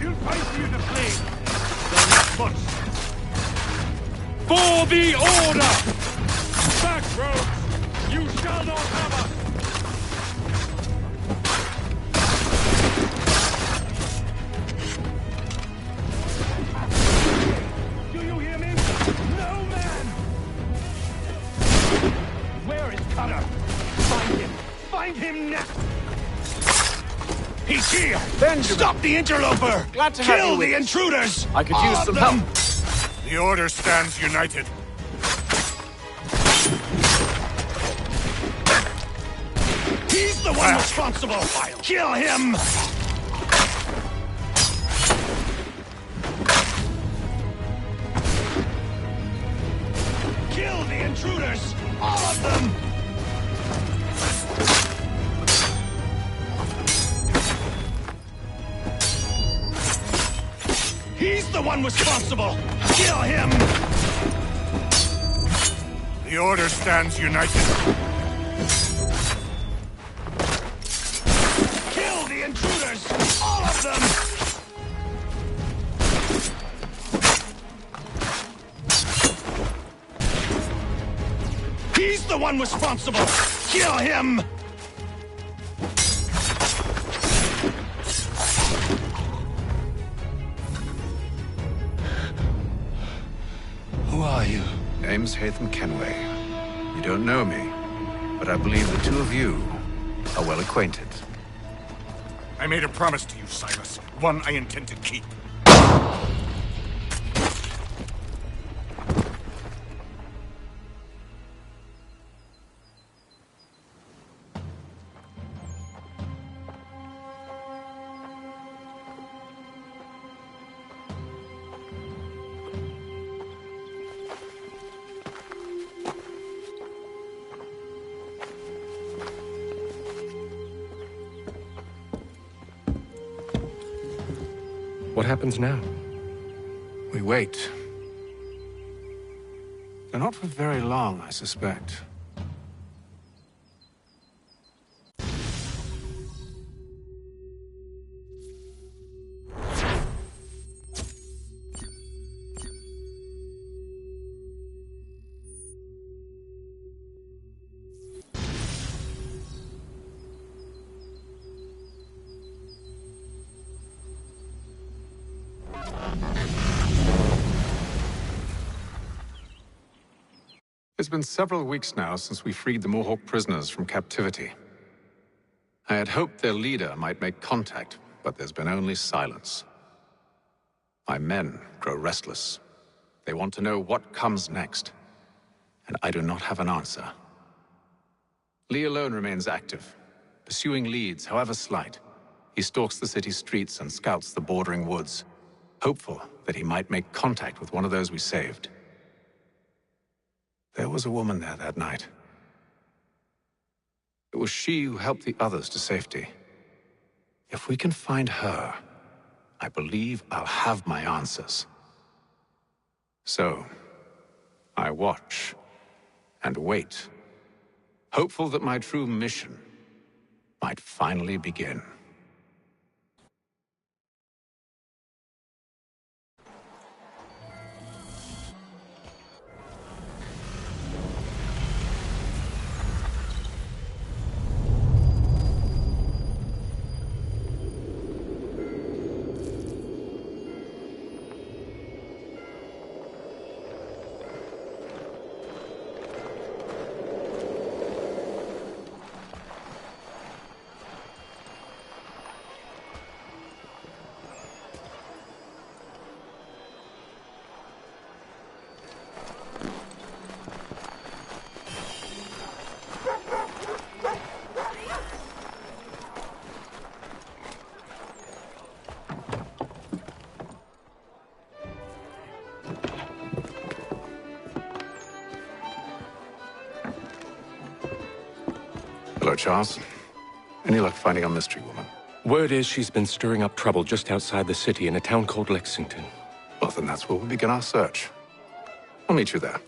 You'll fight you to play. Not much. For the order! Back, rogues! You shall not have us! Do you hear me? No man! Where is Cutter? Find him! Find him now! He's here! Benjamin! Stop the interloper! Glad to have Kill you the with us. intruders! I could All use of some them. help. The Order stands united. He's the one responsible! Kill him! Kill the intruders! All of them! He's the one responsible! Kill him! The Order stands united. Kill the intruders! All of them! He's the one responsible! Kill him! Who are you? Name's Haytham Kenway. You don't know me, but I believe the two of you are well acquainted. I made a promise to you, Silas. One I intend to keep. What happens now? We wait. Though not for very long, I suspect. It's been several weeks now since we freed the Mohawk prisoners from captivity. I had hoped their leader might make contact, but there's been only silence. My men grow restless. They want to know what comes next, and I do not have an answer. Lee alone remains active, pursuing leads, however slight. He stalks the city streets and scouts the bordering woods, hopeful that he might make contact with one of those we saved. There was a woman there that night. It was she who helped the others to safety. If we can find her, I believe I'll have my answers. So, I watch and wait, hopeful that my true mission might finally begin. Hello, Charles. Any luck finding our mystery woman? Word is she's been stirring up trouble just outside the city in a town called Lexington. Well, then that's where we'll begin our search. We'll meet you there.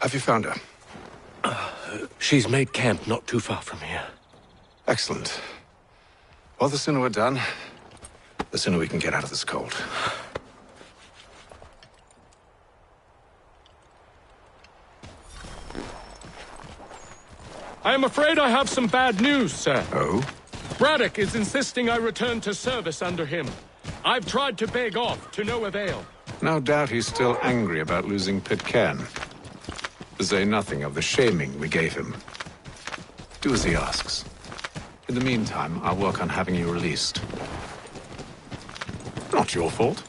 Have you found her? She's made camp not too far from here. Excellent. Well, the sooner we're done, the sooner we can get out of this cold. I am afraid I have some bad news, sir. Oh? Braddock is insisting I return to service under him. I've tried to beg off, to no avail. No doubt he's still angry about losing Pitcairn. To say nothing of the shaming we gave him. Do as he asks. In the meantime, I'll work on having you released. Not your fault.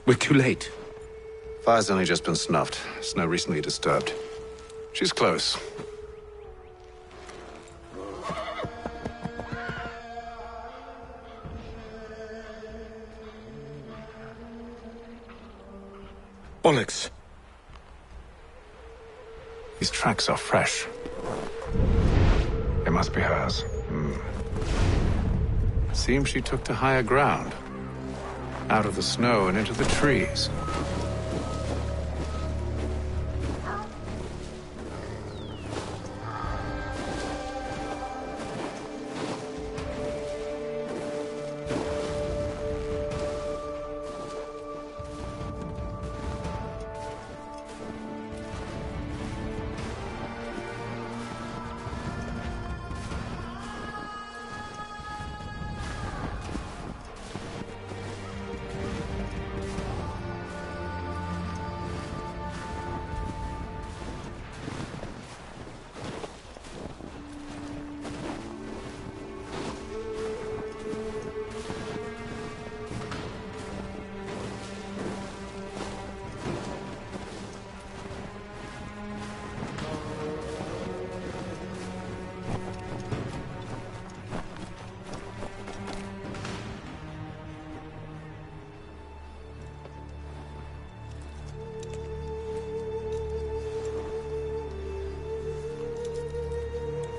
We're too late. Fire's only just been snuffed. Snow recently disturbed. She's close. Bollocks. These tracks are fresh. They must be hers. Seems she took to higher ground. Out of the snow and into the trees.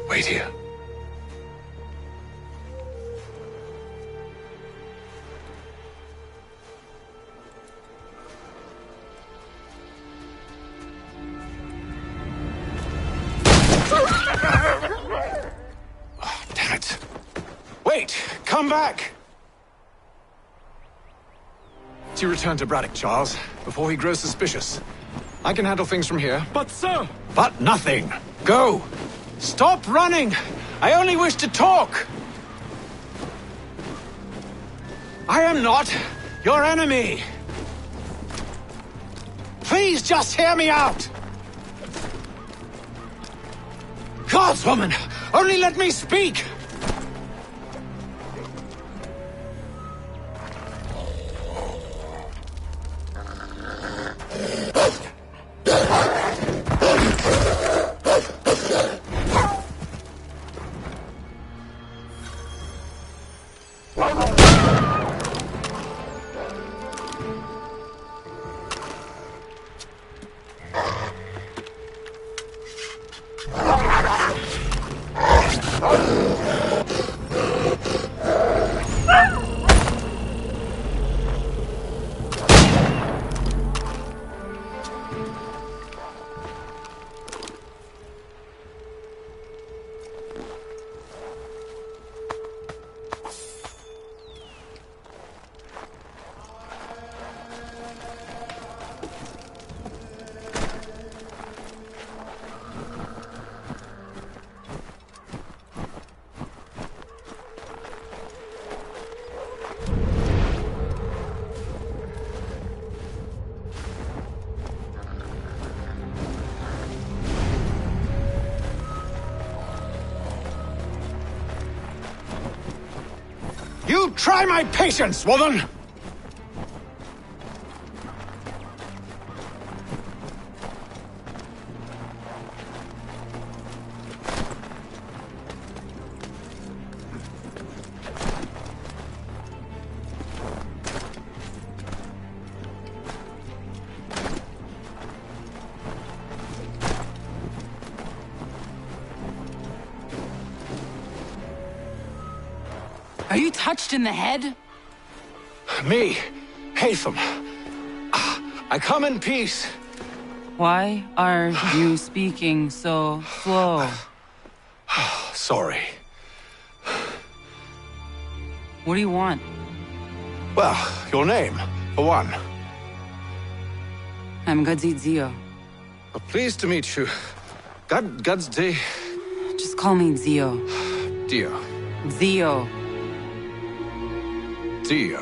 Wait here. Oh, damn it. Wait! Come back! You return to Braddock, Charles, before he grows suspicious. I can handle things from here. But, sir! But nothing! Go! Stop running! I only wish to talk! I am not your enemy! Please just hear me out! Gods, woman! Only let me speak! You try my patience, woman! Are you touched in the head? Me, Haytham. I come in peace. Why are you speaking so slow? Sorry. What do you want? Well, your name, for one. I'm Gadzit Zio. Pleased to meet you. Gadsdi. Just call me Zio. Dio. Zio. Dio.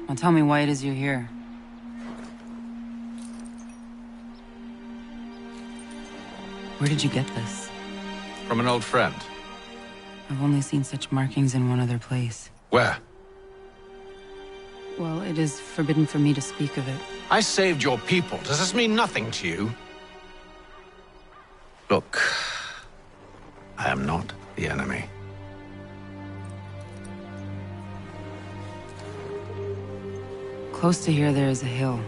Now tell me why it is you're here. Where did you get this? From an old friend. I've only seen such markings in one other place. Where? Well, it is forbidden for me to speak of it. I saved your people. Does this mean nothing to you? Look, I am not the enemy. Close to here, there is a hill.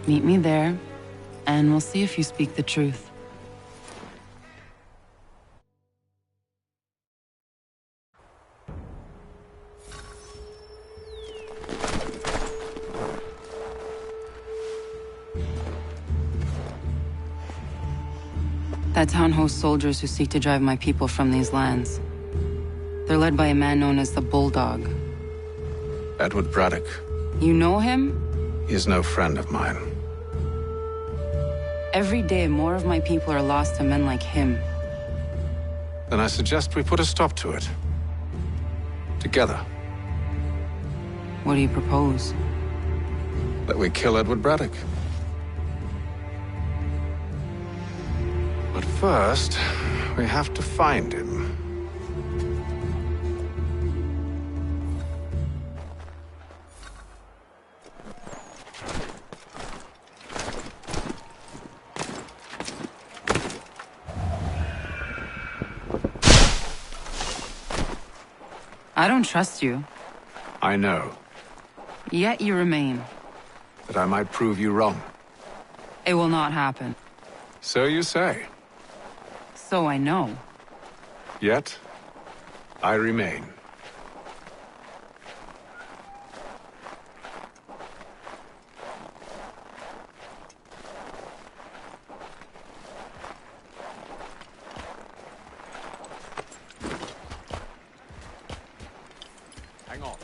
Meet me there, and we'll see if you speak the truth. That town hosts soldiers who seek to drive my people from these lands. They're led by a man known as the Bulldog. Edward Braddock. You know him? He is no friend of mine. Every day, more of my people are lost to men like him. Then I suggest we put a stop to it. Together. What do you propose? That we kill Edward Braddock. But first, we have to find him. I don't trust you. I know. Yet you remain. That I might prove you wrong. It will not happen. So you say. So I know. Yet, I remain. Hang on.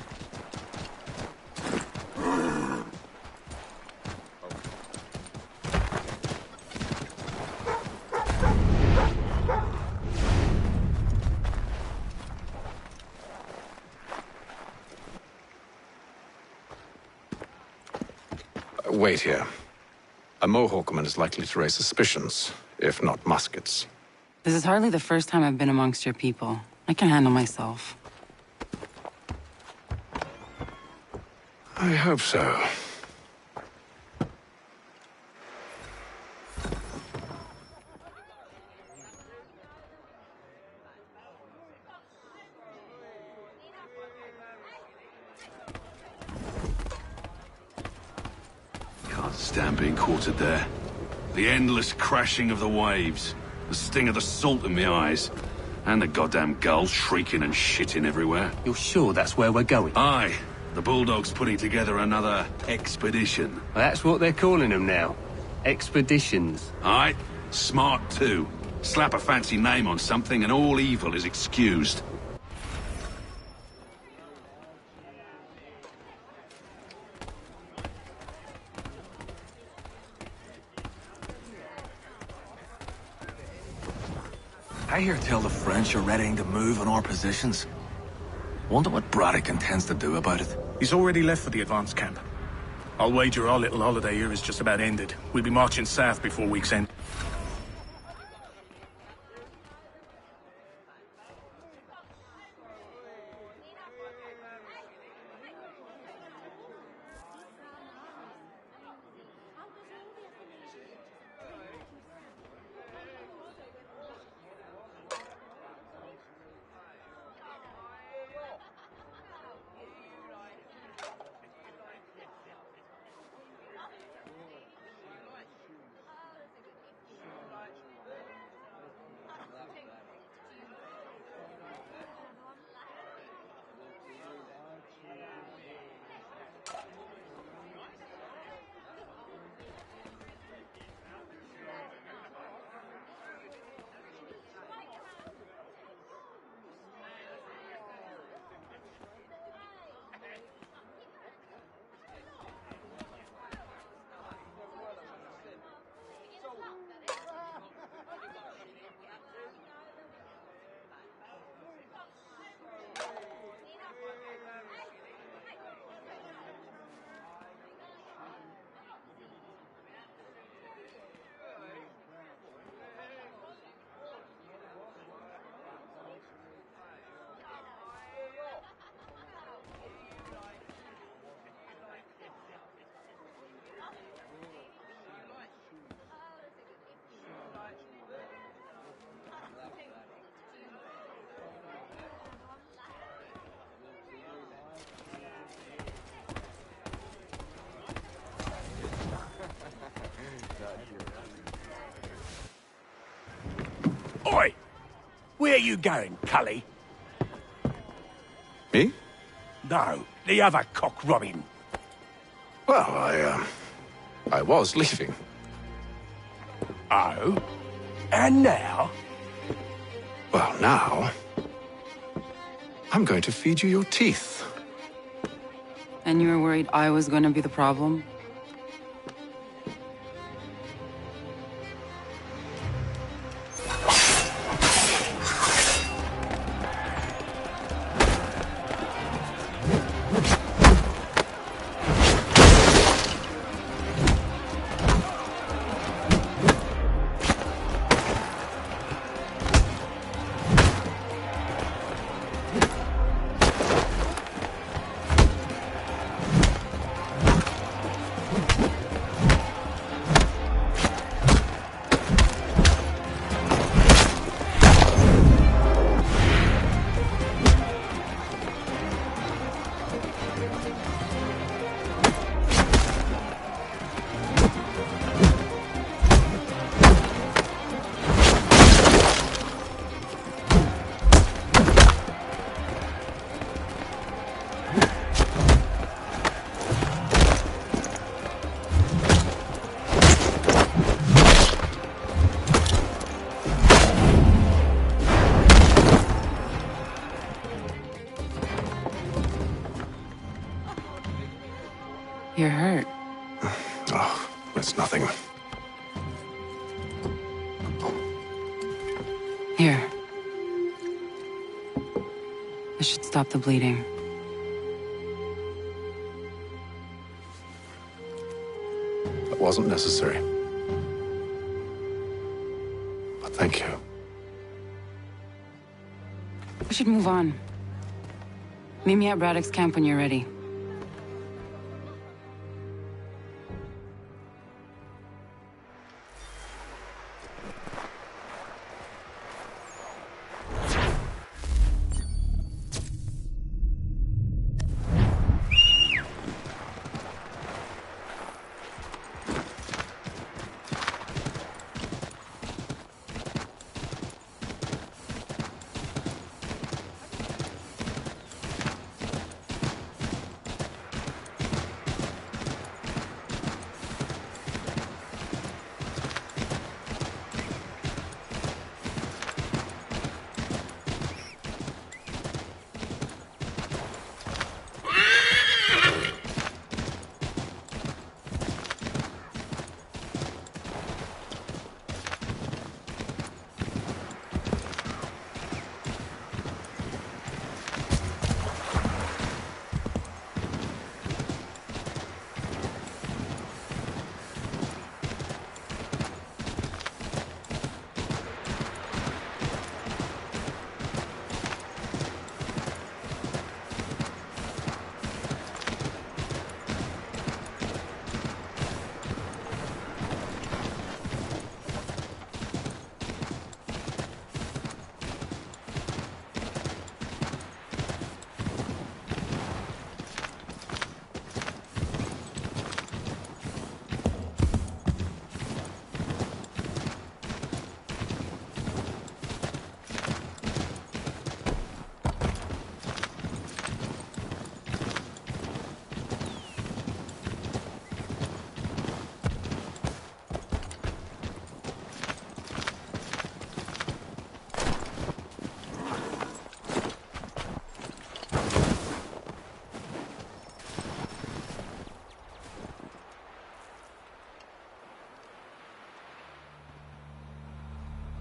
Wait here. A Mohawkman is likely to raise suspicions, if not muskets. This is hardly the first time I've been amongst your people. I can handle myself. I hope so. Can't stand being quartered there. The endless crashing of the waves, the sting of the salt in my eyes, and the goddamn gulls shrieking and shitting everywhere. You're sure that's where we're going? Aye. The Bulldog's putting together another expedition. Well, that's what they're calling them now. Expeditions. Aye. Smart too. Slap a fancy name on something and all evil is excused. I hear tell the French are readying to move on our positions. Wonder what Braddock intends to do about it. He's already left for the advance camp. I'll wager our little holiday here is just about ended. We'll be marching south before week's end. Oi! Where you going, Cully? Me? No, the other cock Robin. Well, I was leaving. Oh? And now? Well, now... I'm going to feed you your teeth. And you were worried I was going to be the problem? You're hurt. Oh, it's nothing. Here. This should stop the bleeding. That wasn't necessary. But thank you. We should move on. Meet me at Braddock's camp when you're ready.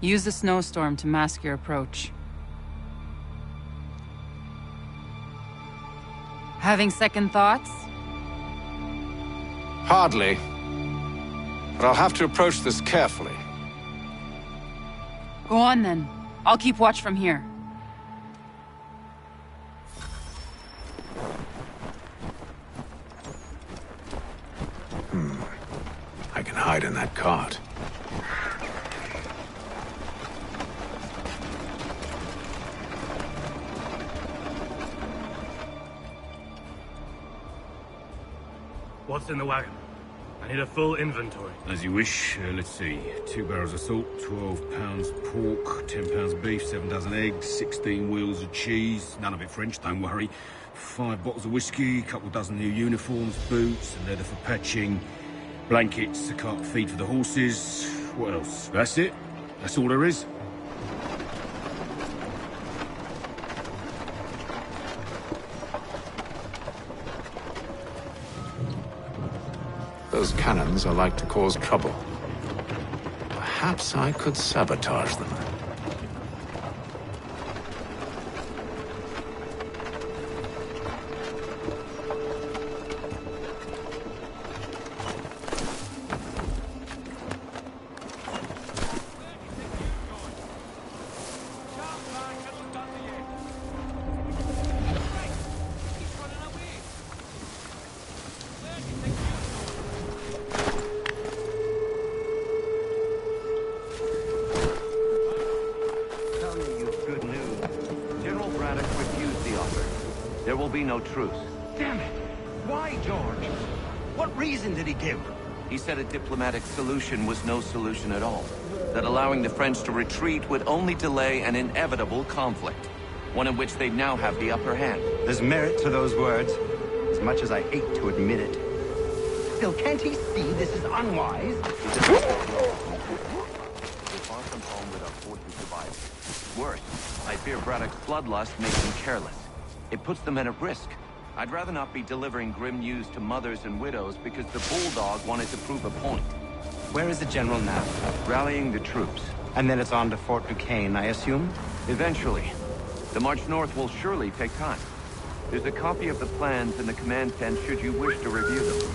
Use the snowstorm to mask your approach. Having second thoughts? Hardly. But I'll have to approach this carefully. Go on then. I'll keep watch from here. I can hide in that cart. What's in the wagon? I need a full inventory. As you wish. Let's see. 2 barrels of salt, 12 pounds pork, 10 pounds beef, 7 dozen eggs, 16 wheels of cheese. None of it French, don't worry. 5 bottles of whiskey, a couple dozen new uniforms, boots, and leather for patching, blankets, a cart feed for the horses. What else? That's it. That's all there is. Those cannons are like to cause trouble. Perhaps I could sabotage them. Truce. Damn it! Why, George? What reason did he give? He said a diplomatic solution was no solution at all. That allowing the French to retreat would only delay an inevitable conflict. One in which they'd now have the upper hand. There's merit to those words, as much as I hate to admit it. Still, can't he see this is unwise? We're far from home with our forces divided. Worse, I fear Braddock's bloodlust makes them careless. It puts the men at risk. I'd rather not be delivering grim news to mothers and widows because the Bulldog wanted to prove a point. Where is the general now? Rallying the troops. And then it's on to Fort Duquesne, I assume? Eventually. The march north will surely take time. There's a copy of the plans in the command tent should you wish to review them.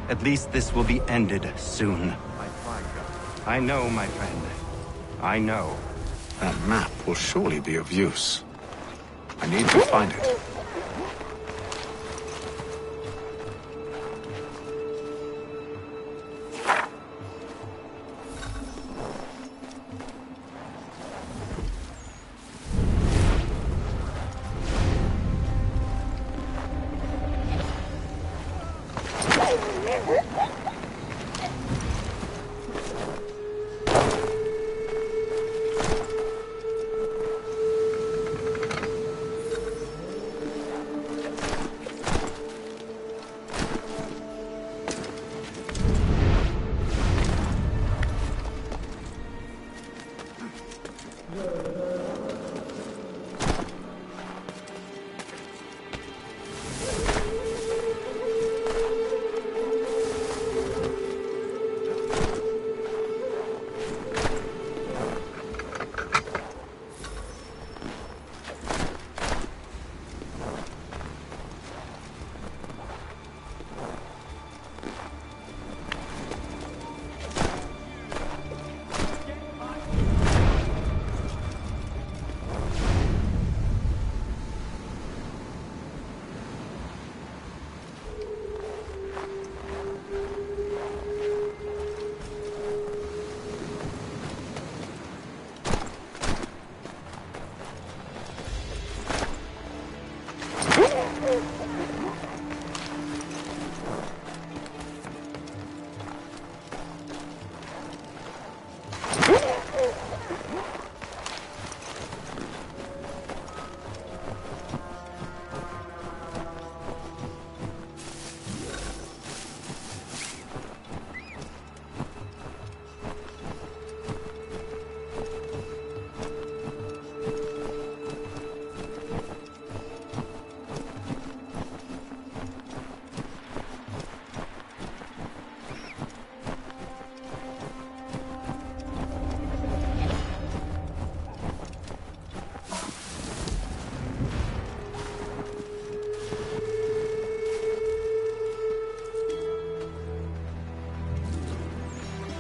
At least this will be ended soon. I know, my friend. I know. That map will surely be of use. I need to find it.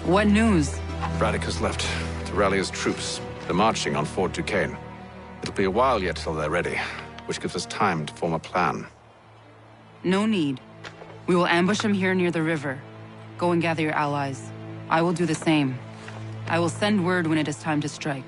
What news? Braddock has left to rally his troops. They're marching on Fort Duquesne. It'll be a while yet till they're ready. which gives us time to form a plan. No need. We will ambush him here near the river. Go and gather your allies. I will do the same. I will send word when it is time to strike.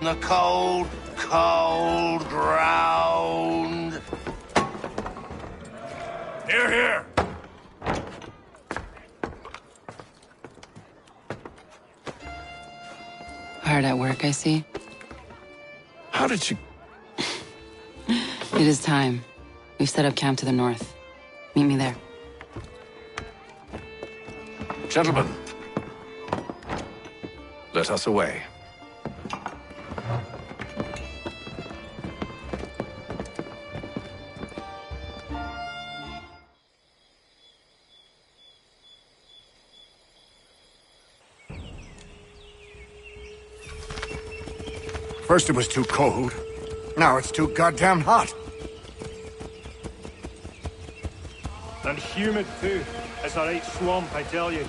The cold, cold ground. Here, here. Hard at work, I see. How did you... It is time. We've set up camp to the north. Meet me there. Gentlemen, let us away. First it was too cold. Now it's too goddamn hot. And humid too. It's a right swamp, I tell you.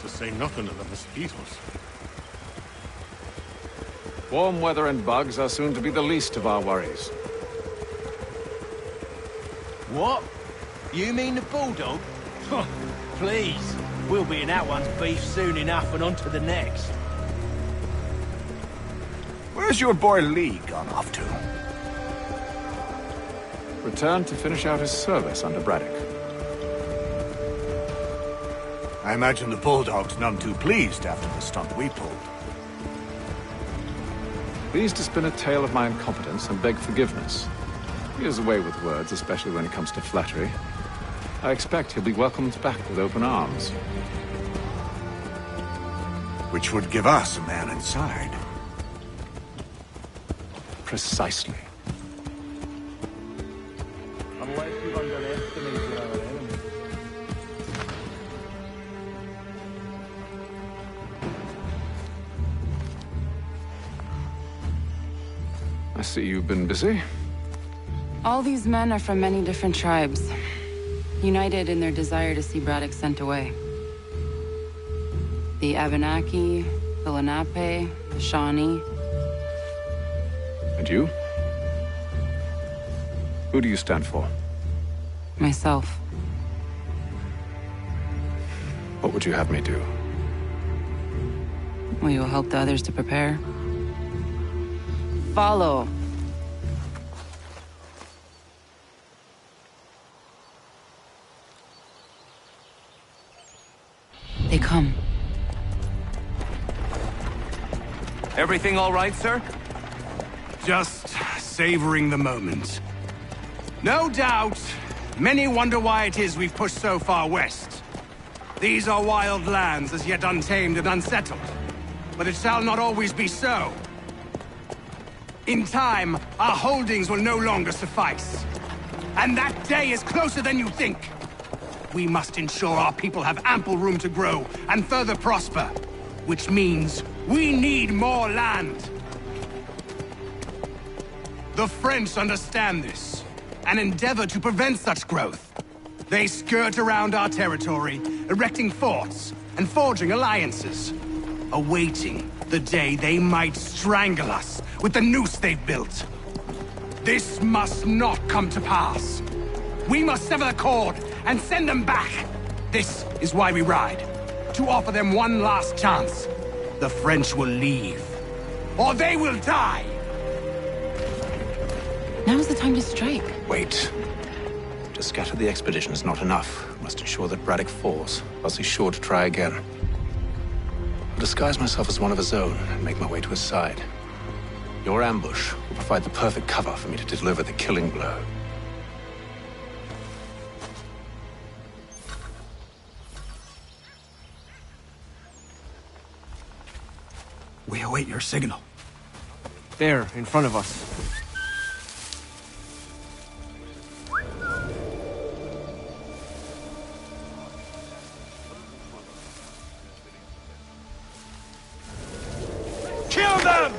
To say nothing of the mosquitoes. Warm weather and bugs are soon to be the least of our worries. What? You mean the bulldog? Please. We'll be in that one's beef soon enough and on to the next. Where's your boy Lee gone off to? Returned to finish out his service under Braddock. I imagine the Bulldog's none too pleased after the stunt we pulled. Pleased to spin a tale of my incompetence and beg forgiveness. He has a way with words, especially when it comes to flattery. I expect he'll be welcomed back with open arms. Which would give us a man inside. Precisely. Unless you've underestimated our enemy. I see you've been busy. All these men are from many different tribes, united in their desire to see Braddock sent away. The Abenaki, the Lenape, the Shawnee. And you? Who do you stand for? Myself. What would you have me do? Will you help the others to prepare? Follow. They come. Everything all right, sir? Just savoring the moment. No doubt, many wonder why it is we've pushed so far west. These are wild lands, as yet untamed and unsettled. But it shall not always be so. In time, our holdings will no longer suffice. And that day is closer than you think. We must ensure our people have ample room to grow and further prosper. Which means we need more land. The French understand this, and endeavor to prevent such growth. They skirt around our territory, erecting forts and forging alliances, awaiting the day they might strangle us with the noose they've built. This must not come to pass. We must sever the cord and send them back. This is why we ride, to offer them one last chance. The French will leave, or they will die. Now's the time to strike. Wait. To scatter the expedition is not enough. We must ensure that Braddock falls, else he's sure to try again. I'll disguise myself as one of his own and make my way to his side. Your ambush will provide the perfect cover for me to deliver the killing blow. We await your signal. There, in front of us. Kill them!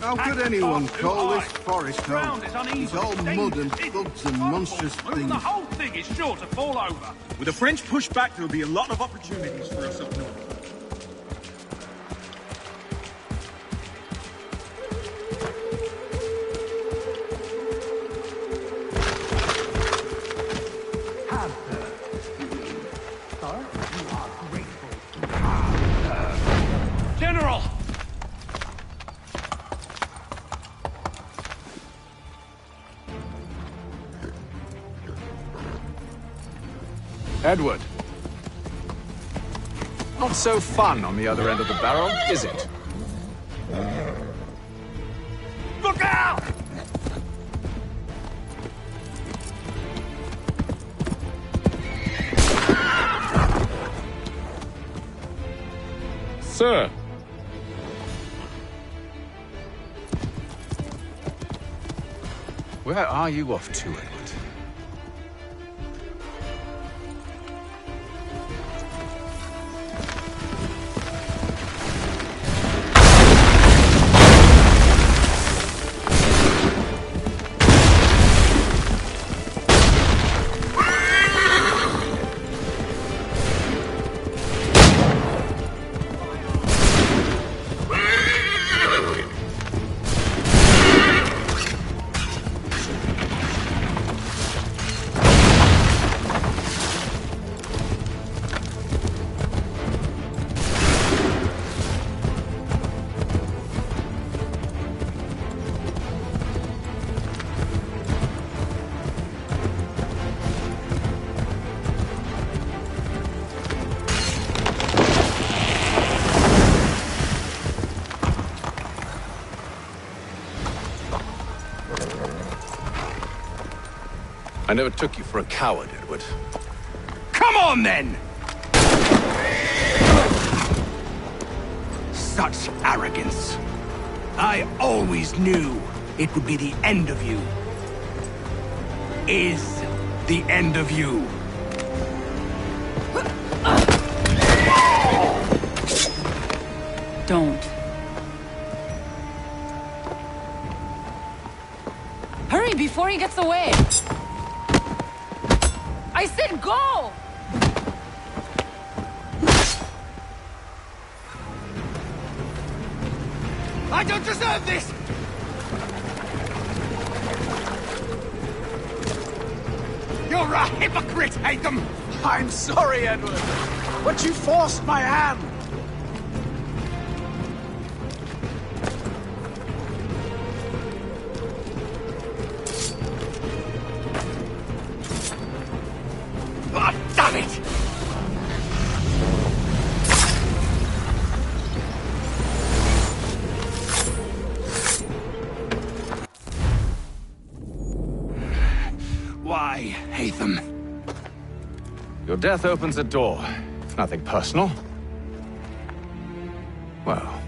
How could anyone call this forest home? It's all mud and bugs and monstrous things. The whole thing is sure to fall over. With the French pushback, there'll be a lot of opportunities for us up north. General! Edward. Not so fun on the other end of the barrel, is it? Look out! Sir. Where are you off to, Edward? I never took you for a coward, Edward. Come on, then! Such arrogance. I always knew it would be the end of you. Is the end of you. Don't. Hurry before he gets away! I said go! I don't deserve this! You're a hypocrite, Haytham! I'm sorry, Edward, but you forced my hand. Oh, damn it! Why, Haytham? Your death opens a door. It's nothing personal. Well,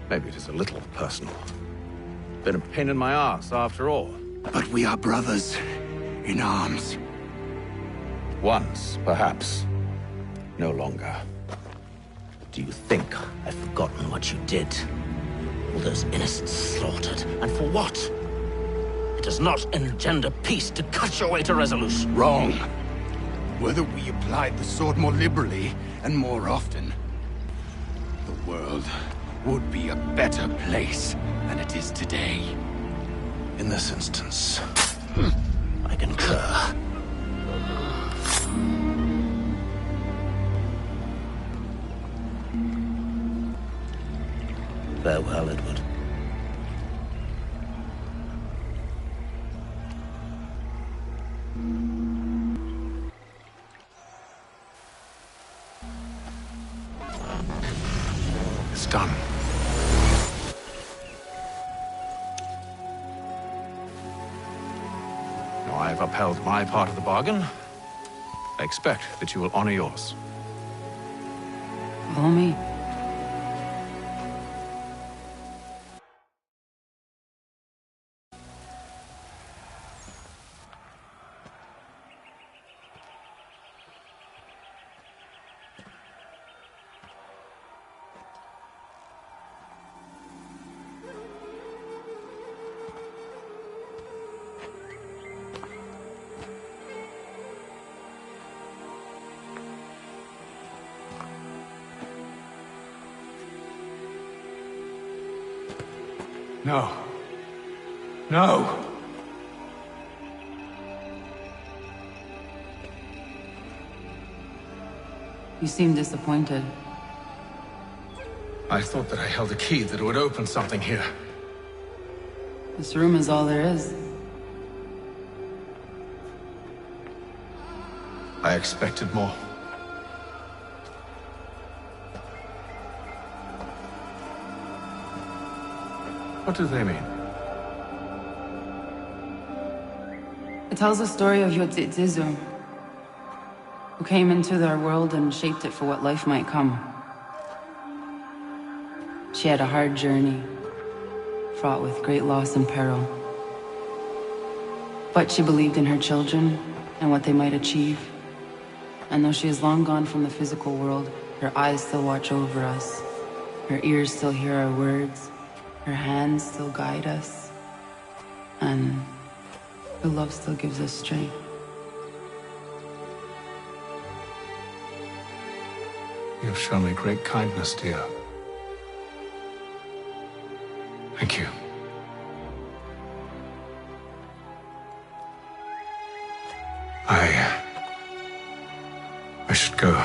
maybe it is a little personal. Been a pain in my ass, after all. But we are brothers in arms. Once, perhaps. No longer. Do you think I've forgotten what you did? All those innocents slaughtered, and for what? It does not engender peace to cut your way to resolution. Wrong. Whether we applied the sword more liberally and more often, the world would be a better place than it is today. In this instance, I concur. Farewell, Edward. It's done. Now I've upheld my part of the bargain. I expect that you will honor yours. Follow me. No. No! You seem disappointed. I thought that I held a key that would open something here. This room is all there is. I expected more. What do they mean? It tells the story of Yotzitzizu, who came into their world and shaped it for what life might come. She had a hard journey, fraught with great loss and peril. But she believed in her children and what they might achieve. And though she is long gone from the physical world, her eyes still watch over us. Her ears still hear our words. Her hands still guide us. And her love still gives us strength. You've shown me great kindness, dear. Thank you. I should go.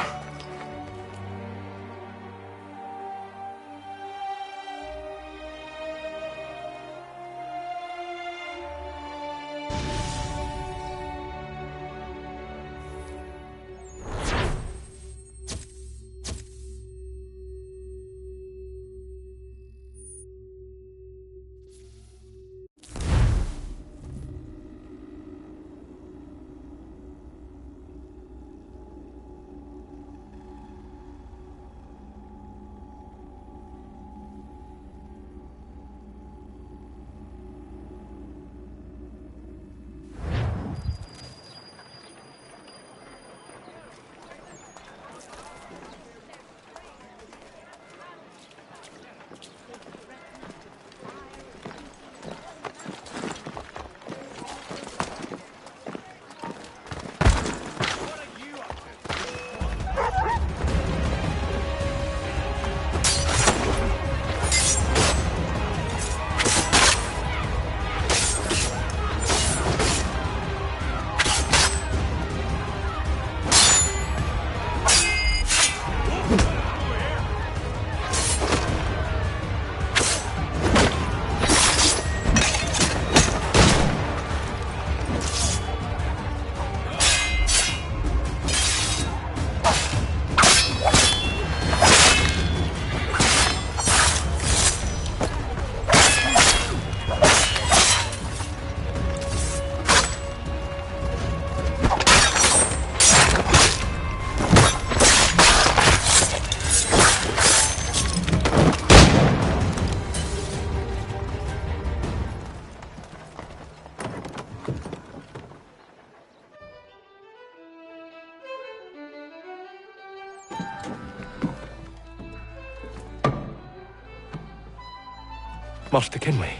Master Kenway.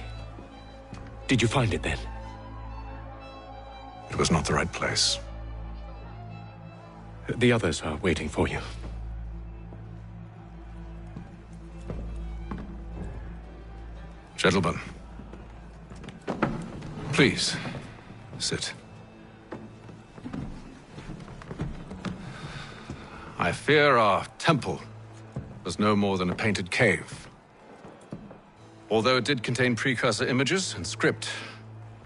Did you find it then? It was not the right place. The others are waiting for you. Gentlemen, please, sit. I fear our temple was no more than a painted cave. Although it did contain precursor images and script,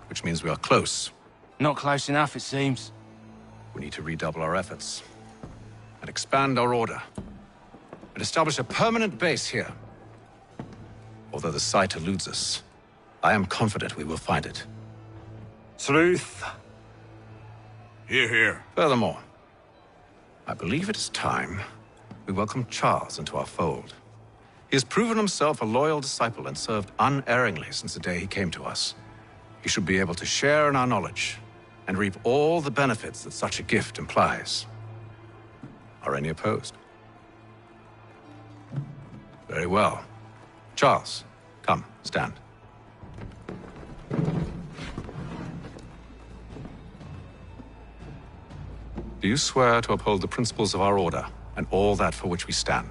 which means we are close. Not close enough, it seems. We need to redouble our efforts and expand our order and establish a permanent base here. Although the site eludes us, I am confident we will find it. Truth. Hear, hear. Furthermore, I believe it is time we welcome Charles into our fold. He has proven himself a loyal disciple and served unerringly since the day he came to us. He should be able to share in our knowledge and reap all the benefits that such a gift implies. Are any opposed? Very well. Charles, come, stand. Do you swear to uphold the principles of our order and all that for which we stand?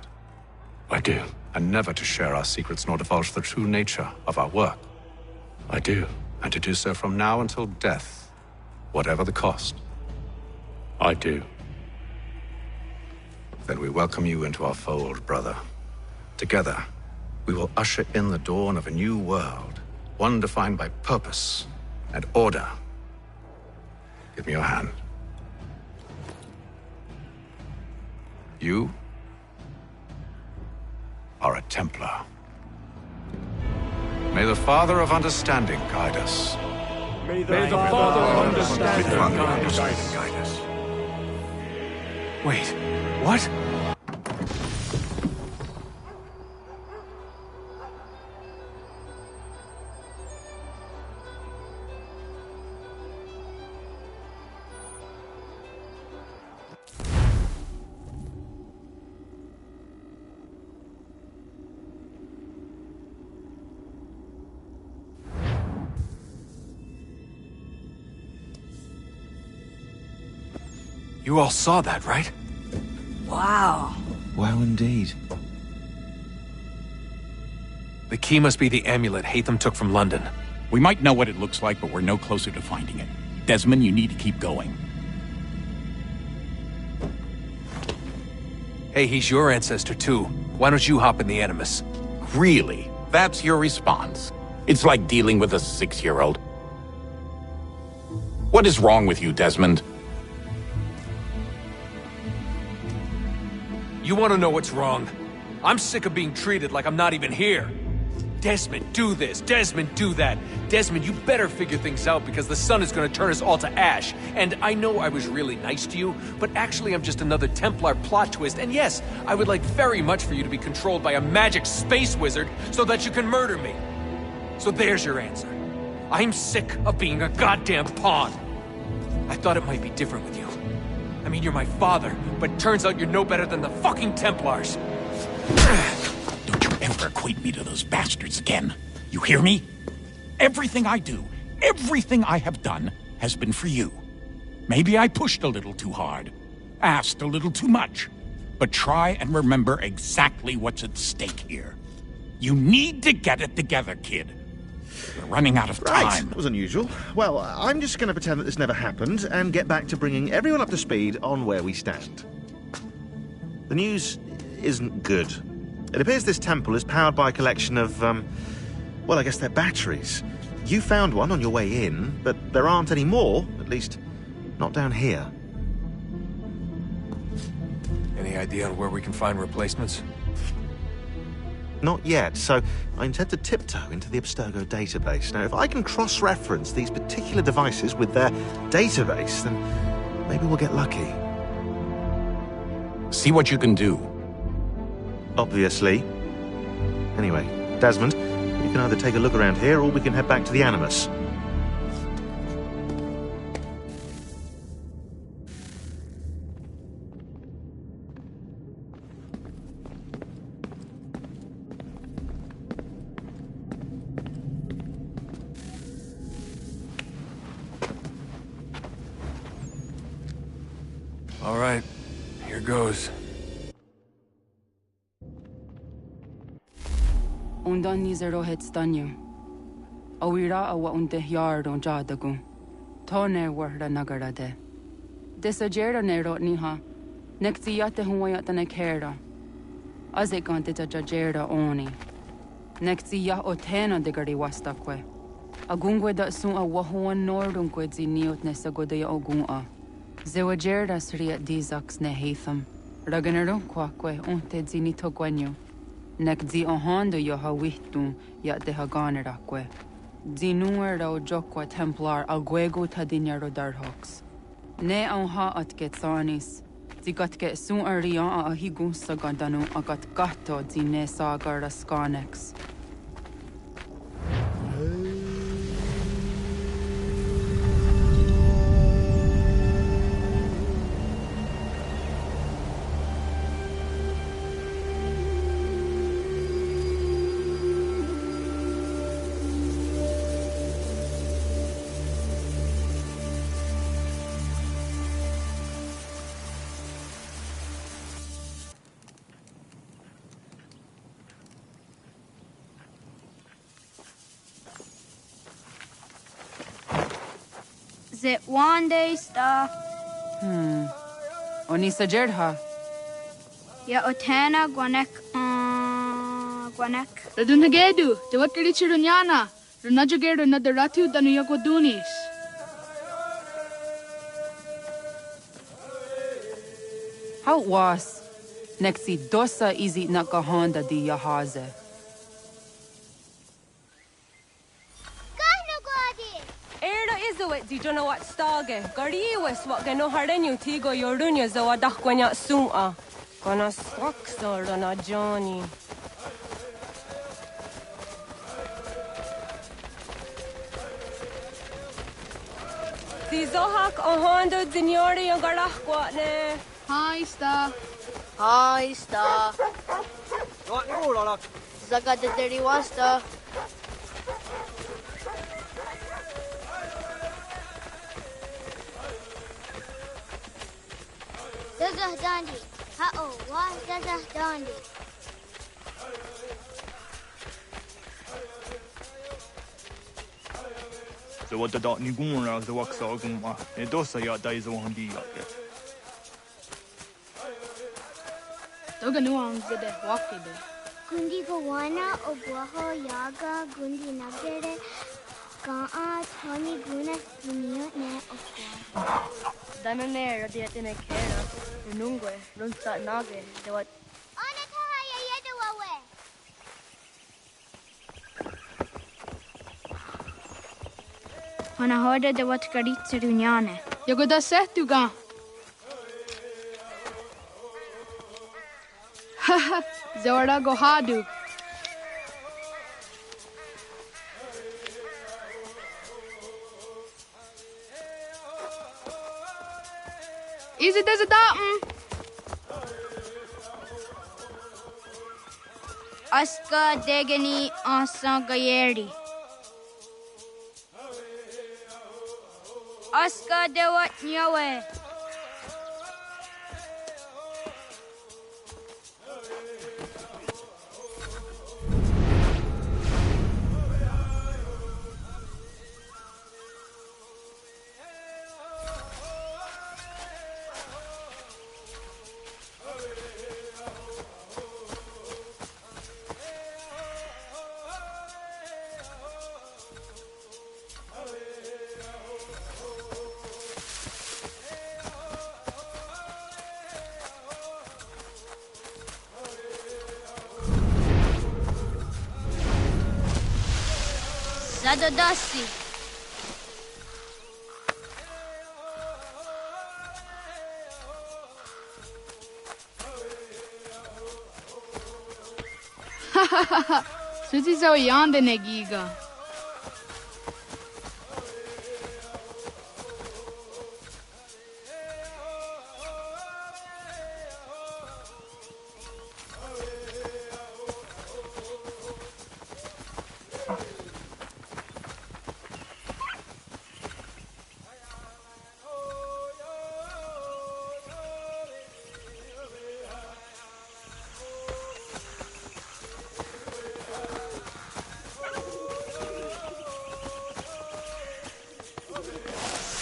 I do. And never to share our secrets nor divulge the true nature of our work? I do. And to do so from now until death, whatever the cost? I do. Then we welcome you into our fold, brother. Together, we will usher in the dawn of a new world, one defined by purpose and order. Give me your hand. You are a Templar. May the Father of Understanding guide us. May the Father of Understanding guide us. Wait, what? You all saw that, right? Wow. Wow, indeed. The key must be the amulet Haytham took from London. We might know what it looks like, but we're no closer to finding it. Desmond, you need to keep going. Hey, he's your ancestor too. Why don't you hop in the Animus? Really? That's your response? It's like dealing with a 6-year-old. What is wrong with you, Desmond? You want to know what's wrong? I'm sick of being treated like I'm not even here. Desmond, do this. Desmond, do that. Desmond, you better figure things out because the sun is going to turn us all to ash. And I know I was really nice to you, but actually I'm just another Templar plot twist. And yes, I would like very much for you to be controlled by a magic space wizard so that you can murder me. So there's your answer. I'm sick of being a goddamn pawn. I thought it might be different with you. I mean, you're my father, but turns out you're no better than the fucking Templars. Don't you ever equate me to those bastards again. You hear me? Everything I do, everything I have done, has been for you. Maybe I pushed a little too hard, asked a little too much, but try and remember exactly what's at stake here. You need to get it together, kid. We're running out of time. Right, that was unusual. Well, I'm just going to pretend that this never happened and get back to bringing everyone up to speed on where we stand. The news isn't good. It appears this temple is powered by a collection of, well, I guess they're batteries. You found one on your way in, but there aren't any more, at least not down here. Any idea on where we can find replacements? Not yet, so I intend to tiptoe into the Abstergo database. Now, if I can cross-reference these particular devices with their database, then maybe we'll get lucky. See what you can do. Obviously. Anyway, Desmond, we can either take a look around here or we can head back to the Animus. All right, here goes. Undan nizero het stanyu. Awira awa unte yard on jadagu. Tone warda nagarade. Desajera nero niha. Nekti yate huwayata nekera. Azekante jajera oni. Nekti ya otena digari wastakwe. Agungwe da sun a wahuan nordungwe zi niot nesagodaya ogun'a. Zewajerda sriat dizax ne heitham. Raganarun kwakwe unte zi nito gwenyo. Nek zi ohando yo ha wihtun ya de ha ganerakwe. Zi nuer da o jokwa templar agwego tadinyaro darhox. Ne on ha at getsanis. Zi gat get sun arian a higun sagandanu agat gatto zi ne sagar skanex. Is it one day stuff? Onisa Jerdha. Ya otena gwanek gwanek. Radunhagedu, de wat kirichirunyana. Runajugeru na deratu danu yagodunis. How was? Nexi dosa izi nakahanda di yahaze. Di don't know what stage. Gariwis what gano harenu tigo yorunya zawa dakwanya sum'a. Gana swaksa rana Johnny. Di zohak ahondo dinyori yung garahkwa ne. Hi, Sta. Hi, Sta. Right, you're all right. Zaga de deri wasta. Dazah dandi. Ha'o, wah dazah dandi. So what the dot ni gumra the waksa gumma. E dosa ya daizo handi ya. Toga nuang zede wakide. Gundi gawana obuaho yaga gundi nagere. Ga'a Tony guna dunia ne okwa. Danane radiatine kera. Runungwe runsa nage de wat. Ana taha ya yeda wawe. Ana hoda de wat karitse dunyane. Yagoda setuga. Haha, Zawada gohadu. Is it as a datum? Aska degani asa gayeri. Aska dewat nyawe. Zadodasi. Suti zo yande negiga.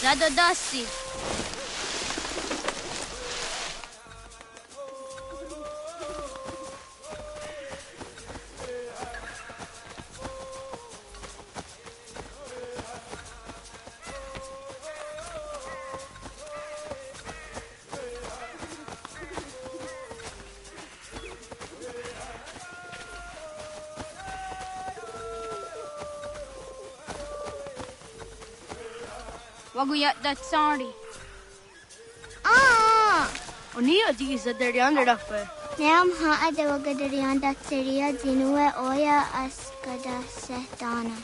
Zadodasi. Waguyat that sorry. Onia di is der andra daffe. Neam ha ade wagadarian dat seria zinue oya askada setana.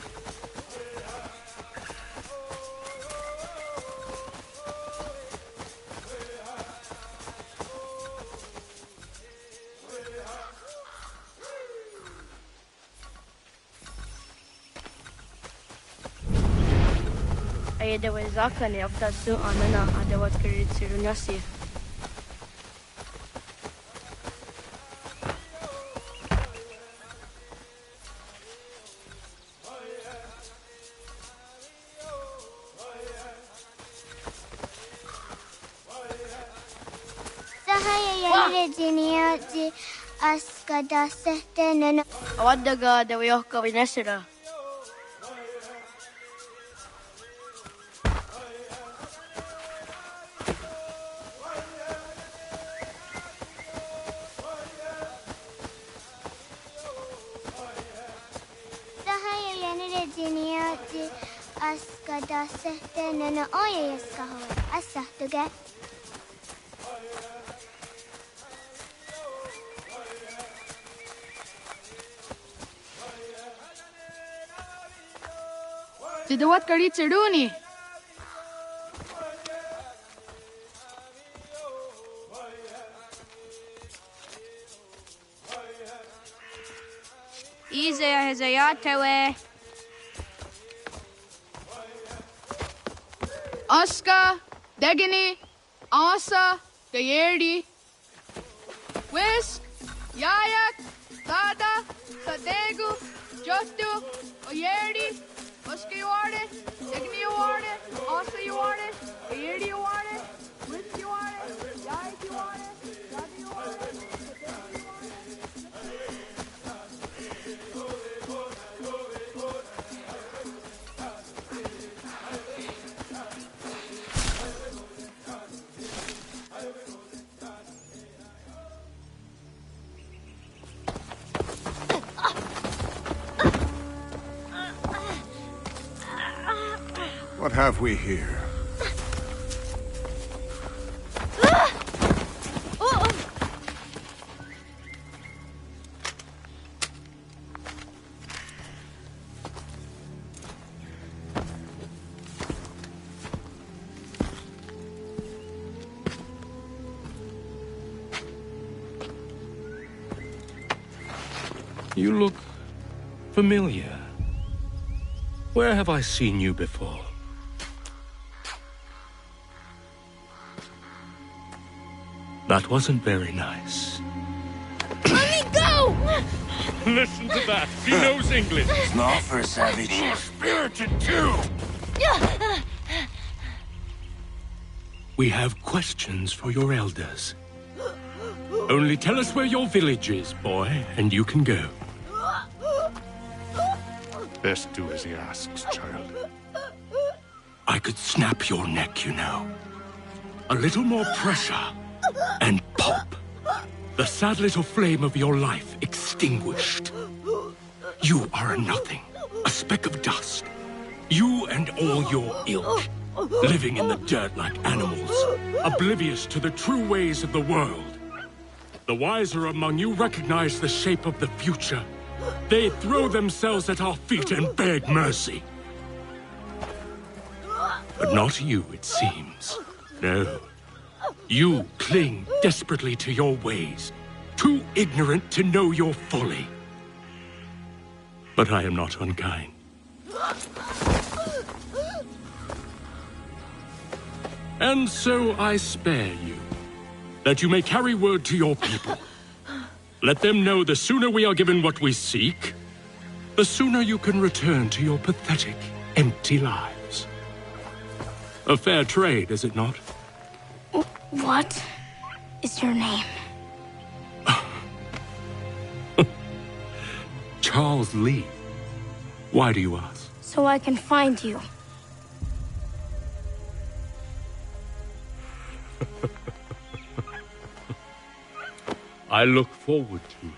Det var zakane av det så anna att det var kredit till Nasi. Sahaya Regina di askada setena. Awadaga det var jag av Nesira. Askada setena oya yaskaho. Asahtuga. Tidawat kari chiduni. Izaya hezayatewe. Aska, Degini, Asa, Gayerdi, Whisk, Yayak, Sada, Sadegu, Jostu, Oyerdi, Uska you are it, Degini you are it, Asa you are it, Gayerdi you are it, Whisk you are it, Yayak you are it, Sada you are it. What have we here? You look familiar. Where have I seen you before? That wasn't very nice. Let me go! Listen to that. He knows English. It's not for a savage. You're spirited too. We have questions for your elders. Only tell us where your village is, boy, and you can go. Best do as he asks, child. I could snap your neck, you know. A little more pressure, and pop. The sad little flame of your life extinguished. You are a nothing, a speck of dust. You and all your ilk, living in the dirt like animals, oblivious to the true ways of the world. The wiser among you recognize the shape of the future. They throw themselves at our feet and beg mercy. But not you, it seems. No. You cling desperately to your ways, too ignorant to know your folly. But I am not unkind. And so I spare you, that you may carry word to your people. Let them know the sooner we are given what we seek, the sooner you can return to your pathetic, empty lives. A fair trade, is it not? What is your name? Charles Lee. Why do you ask? So I can find you. I look forward to it.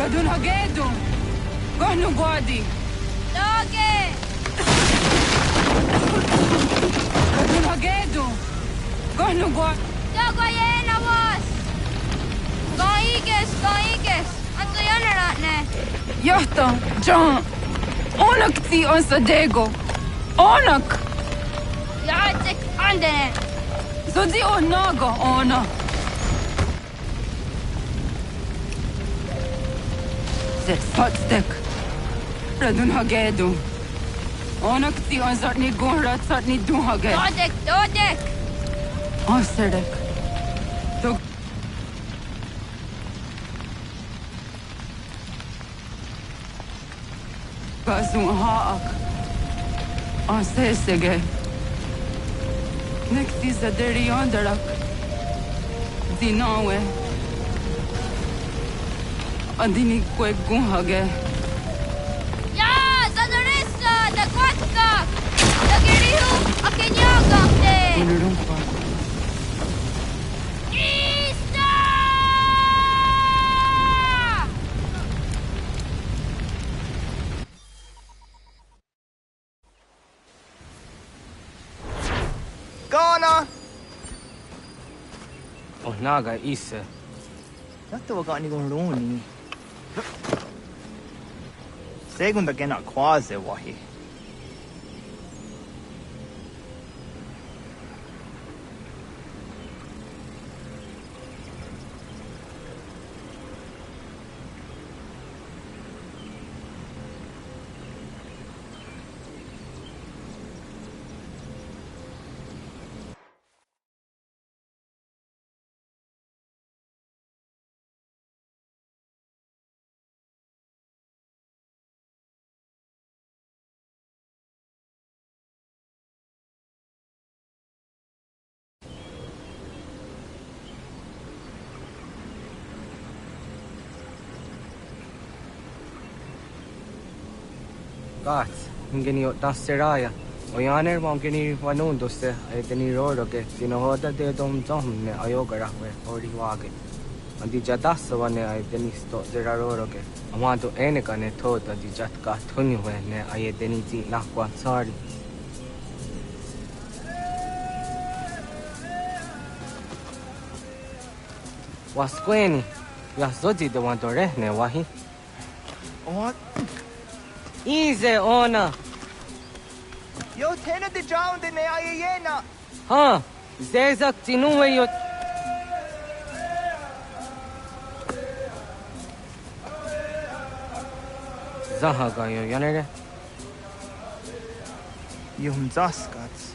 Radun Hagedu! Gohnu Gwadi! Doge! Radun Hagedu! Gohnu Gwadi! Dogo yena was! Goiges! Anto yanaratne! Yahta! John! Onak ti on Sadego! Onak! Yatik andene! Zodi onago ona! Spotstek. Radun Hagedu. Onak ti on zartni gunrat zartni dun hage. Dodek! Osedek. Dog. Gazun haak. Osesege. Nekti zaderi ondarak. Dinawe. Andini kwek gun hage. Ya! Zadorissa! Da kwatka! Da girihu! Akenyaga! Unurumpa. Isa! Ghana! Oh, naga isa. Nato wa gani gon roni. Segunda gena quase wahi. Gats, ingeni tasseraya. Oyaner mongeni wanundoste, edeni roroge, dinohoda de dom domne ayogarahwe, ori wage. Andi jadasa wane edeni sto zeraroroge. Amado enegane toda di jatka tuniwe ne ayedeni zi lakwa sari. Wasqueni, Yazoji de Wandorehne wahi. What? Easy, ona. Yo, tena de drown de ne ayena. Ha, zezak tinuwe yo. Zahaga yo yanere. Yum zaskats.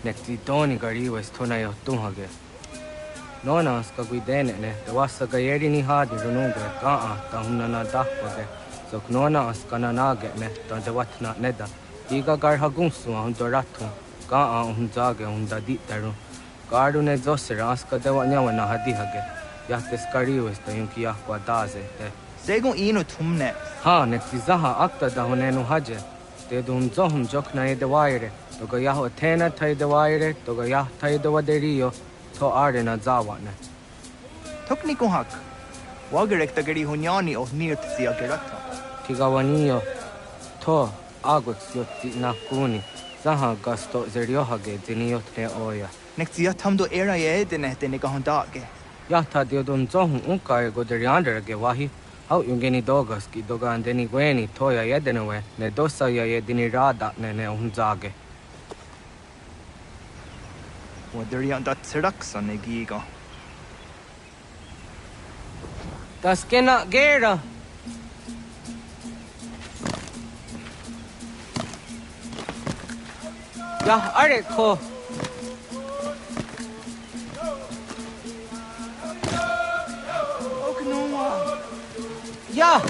Nekti toni gari was tona yo tumhage. Nona ska guidene ne, the wasa gayeri ni hadi rununga kaa ta hunana dahwage. So nona askana nage ne, ta de watna neda. Iga gar hagunsu hun doratu. Kaa hun zage hun dadi taru. Garu ne zosera aska de wanyawa na hadi hage. Yahtes gari was ta yunki yahwa daze te. Zegon ino tumne. Ha, nekti zaha akta da hunenu haje. Te dum zohum jokna e de waire. Toga yaho tena tai de waire, toga yah tai de waderio. To are na zawane. Tokni kohak. Wagerek ta gari hunyani o nirt si agerata. Tigawanio. To aguts yotti na kuni. Zaha gasto zeriohage ziniotre oya. Nekti yatamdo era ye dene dene gahondage. Yahta diodum zohum unka e goderianderge wahi. How yungeni dogas ki dogan deni gweni toya yedenewe ne dosa ya yedini rada ne unzage. Waderian dat seraksa ne giga. Das kena gera. Ya are ko. Oknoa. Ya.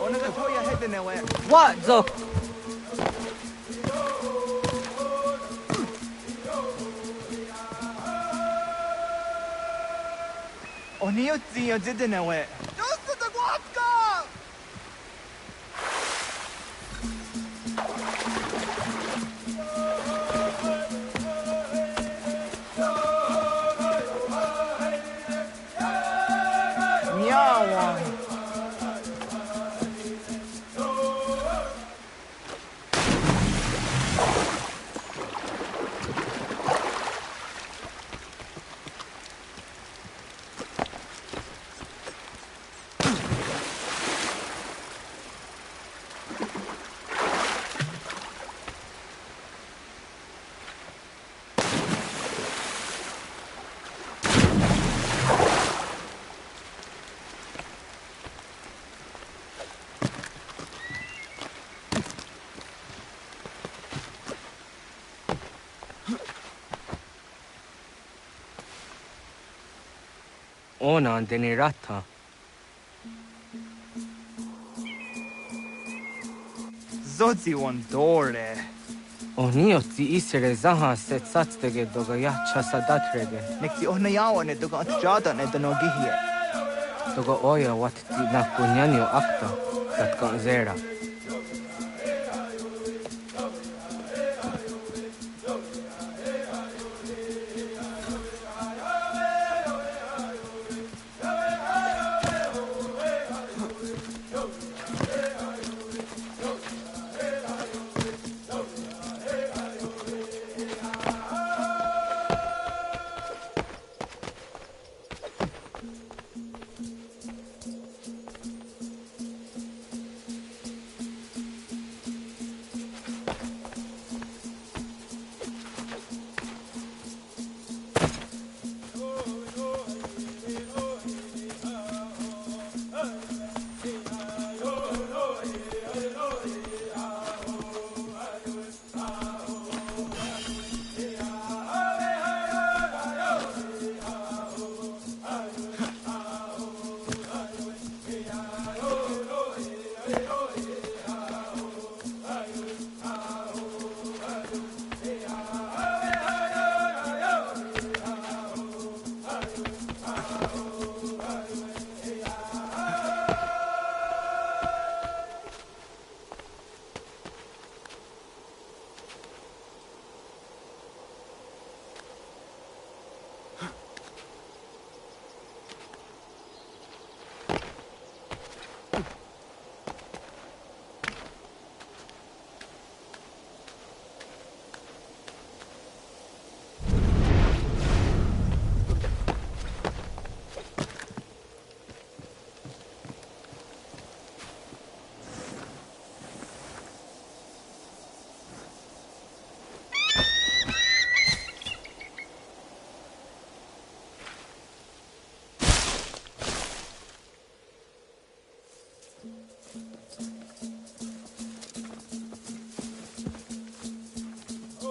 Onaga toya hedenewe. What zok? Oniotzi yadenewe. Dosta da gwatka. Miawa. Ona deni rata. Zodzi wan dore. Oniotzi isere zaha set satstege doga ya chasadatrege. Nekti ohnayawa ne doga atjada ne danogihie. Doga oya wat ti na kunyanyo akta katka zera.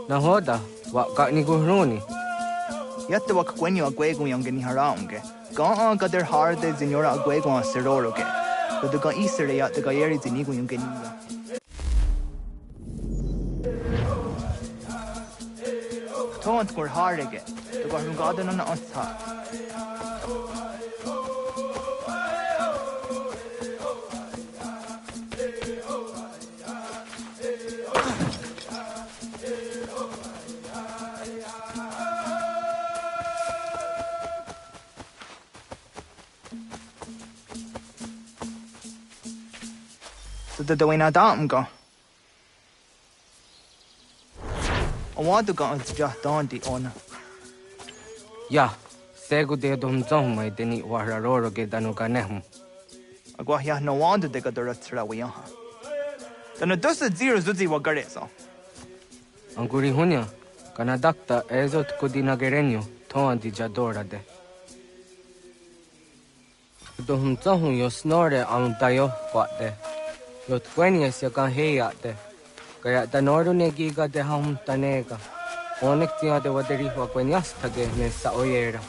Nahoda, what got ni guruni? Yatta wak kwenyo a gwego yung gani haraunge. Ga ga der harde zinora a gwego a seroroge. But the ga isere yat the gayeri zinigo yung gani. Taunt gur hardige. The ga hungadan on anta. The Dwayne Adam go. I want to go and just on the honor. Yeah, Segu de Dom Zom, my deni wararo get danuganem. I go here no wonder they got the Ratsrawiyaha. Then it does the zero Zuzi Wagareso. Anguri Hunya, Canadacta, Ezot Codina Gerenio, Ton di Jadora de. Dom Zom, you snore on Dayo, what de. Yot Quenius, you can hear at de. Kaya Danoru Negiga de Ham Tanega. Onectia de Waderiho Queniastage, Nessa Oyera.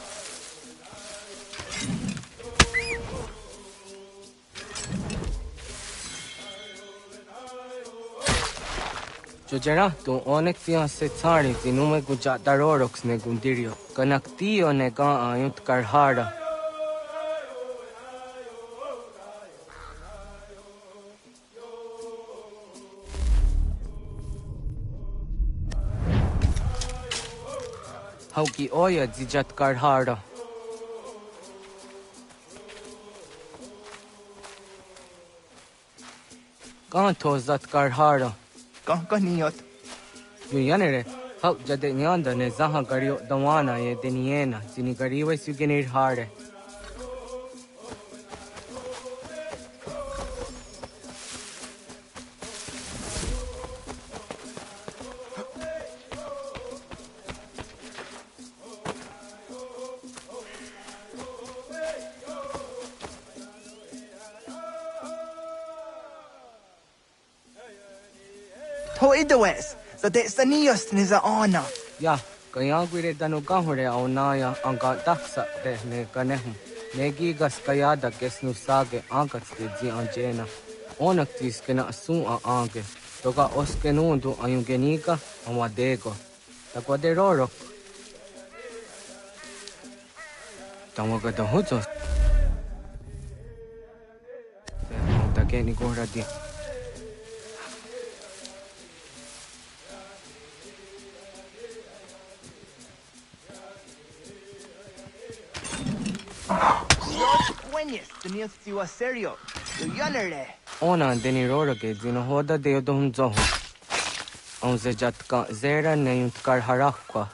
Jogerato onectia setari di nume guja darorox ne gundirio. Canaktio nega ayut karhara. Hauki oya dijat karhara. Kanto zat karhara. Kaniyot. Yuyanere, how jade nyanda ne zaha gario dawana ye deniena, sinigariwe sugenir hare. Toidawes, so that's the nearest is a honor. Yeah, kaya guire danugahure aunaya anga daksa de ne kanehu. Negigas kayada kesnu sage angats de zi anjena. Onaktis kena asun a ange. Toga oskenundu ayungenika amadego. Takwaderoro. Tamaga da hujos. Takeni goradi. Serio, Ona denirora ke dinohoda deodum zohu. Onze jatka zera neyutkar harakwa.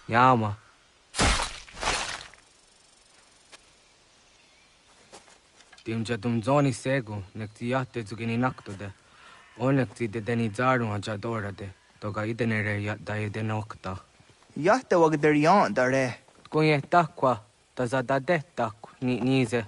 Yama. Timja tumzoni sego, nekti yate zugini naktude. Onekti de denizaru ajadora de. Toga idenere yat daide nokta. Yate wag der yan dare. Kunye takwa, tazadade takw, nize.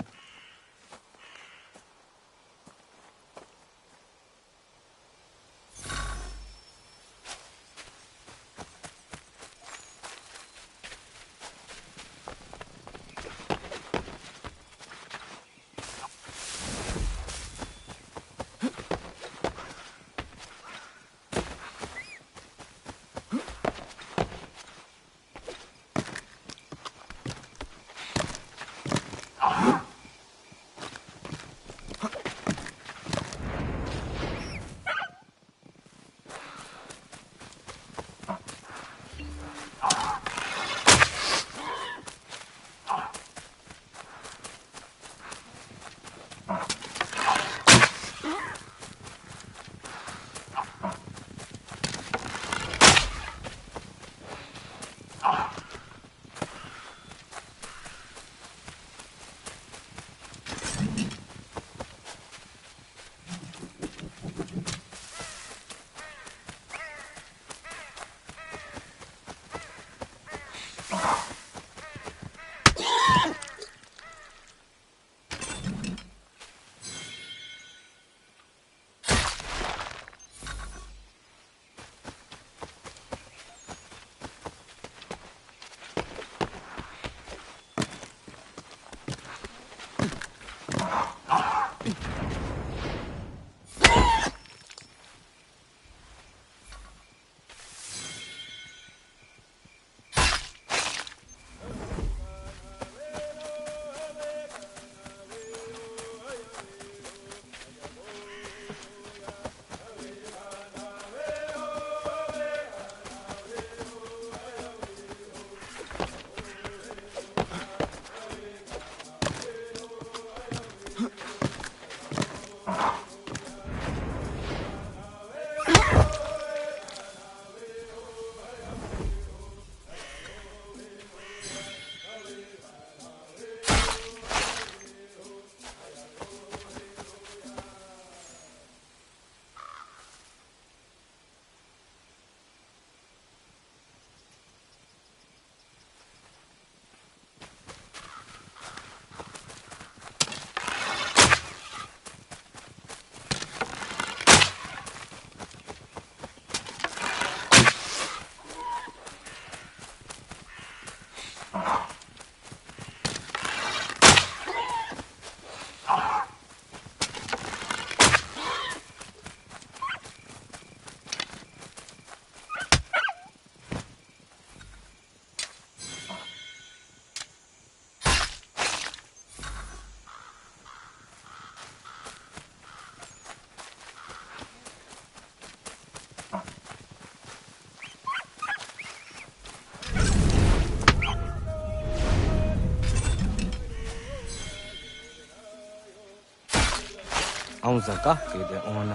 Ông già cả cái để ôn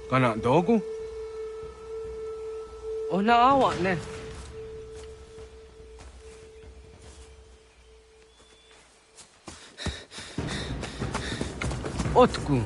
Kana dogu? Ona awa ne. Otku.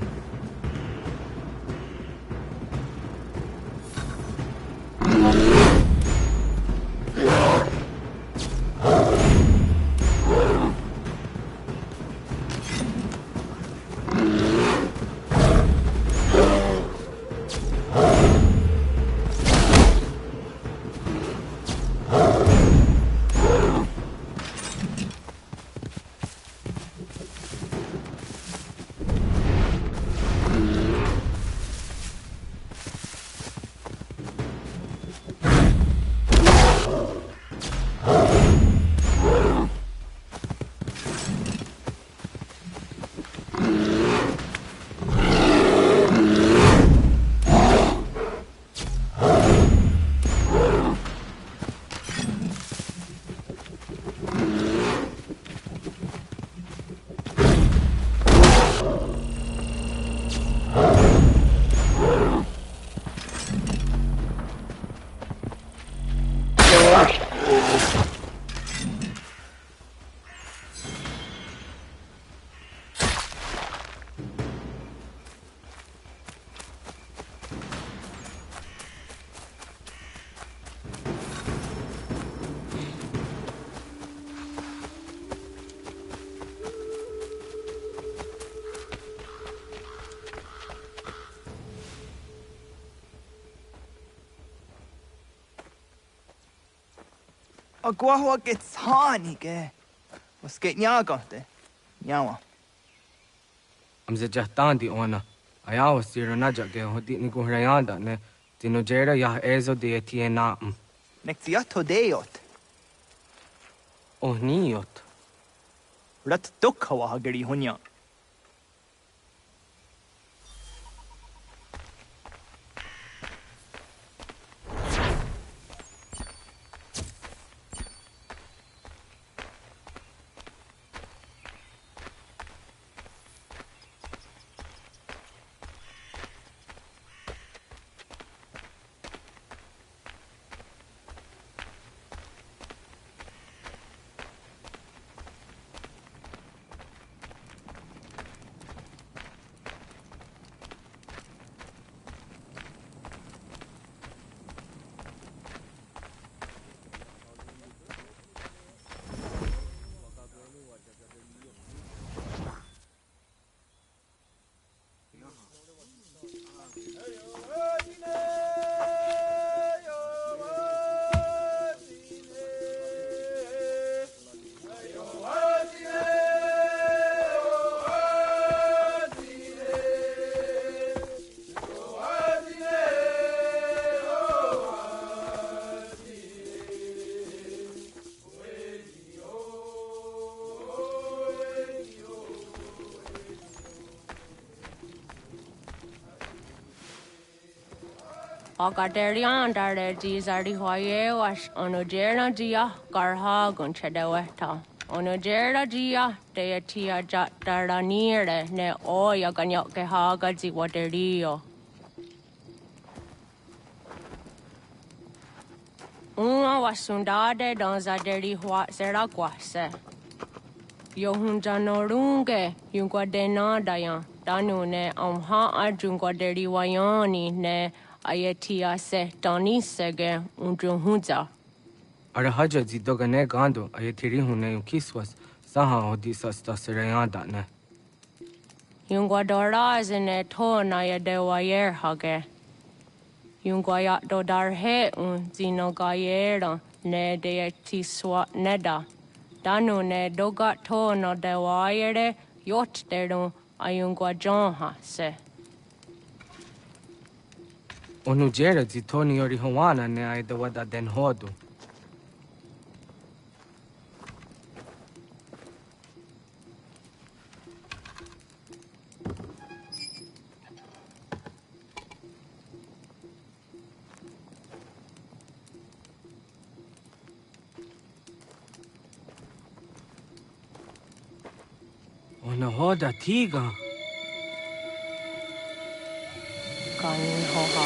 Agua gets honey, was get nyagante. Nyawa. Am ze jahtan di ona. Aya was tiro naja ge hodi ni ko rayanda ne. Tino jera ya ezo de tiena. Nexiato deot. Oh niot. Rat dukhawa hagari hunya. Agaderian dare dizardi hoye was onojera dia garha gunchedeweta. Onojera dia deatia jaranire ne oya ganyoke haga ziwaderio. Uma wasundade donzaderi hua seraguase. Yohunjanorunge yungwadena dayan. Danu ne amha ajungwaderi wayani ne Ayatia se Dani sege unjunhuza. Arahaja zidogane gando ayatiri hune ukiswas saha odisa stasirayanda ne. Yungwadora zine to na yadewayer hage. Yungwayat dodarhe un zinogayera ne deetiswa neda. Danu ne dogat to no dewayere yot deru ayungwajonha se. Onujera zitoni yori hawana ne aidawada den hodu. Ona hoda tiga. Kanin hoha.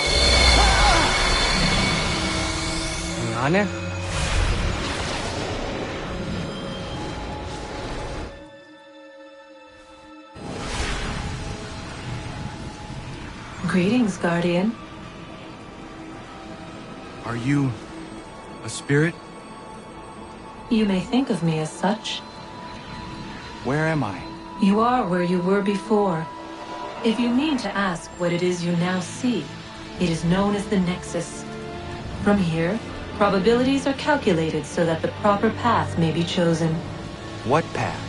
Ane? Greetings, Guardian. Are you a spirit? You may think of me as such. Where am I? You are where you were before. If you mean to ask what it is you now see, it is known as the Nexus. From here, probabilities are calculated so that the proper path may be chosen. What path?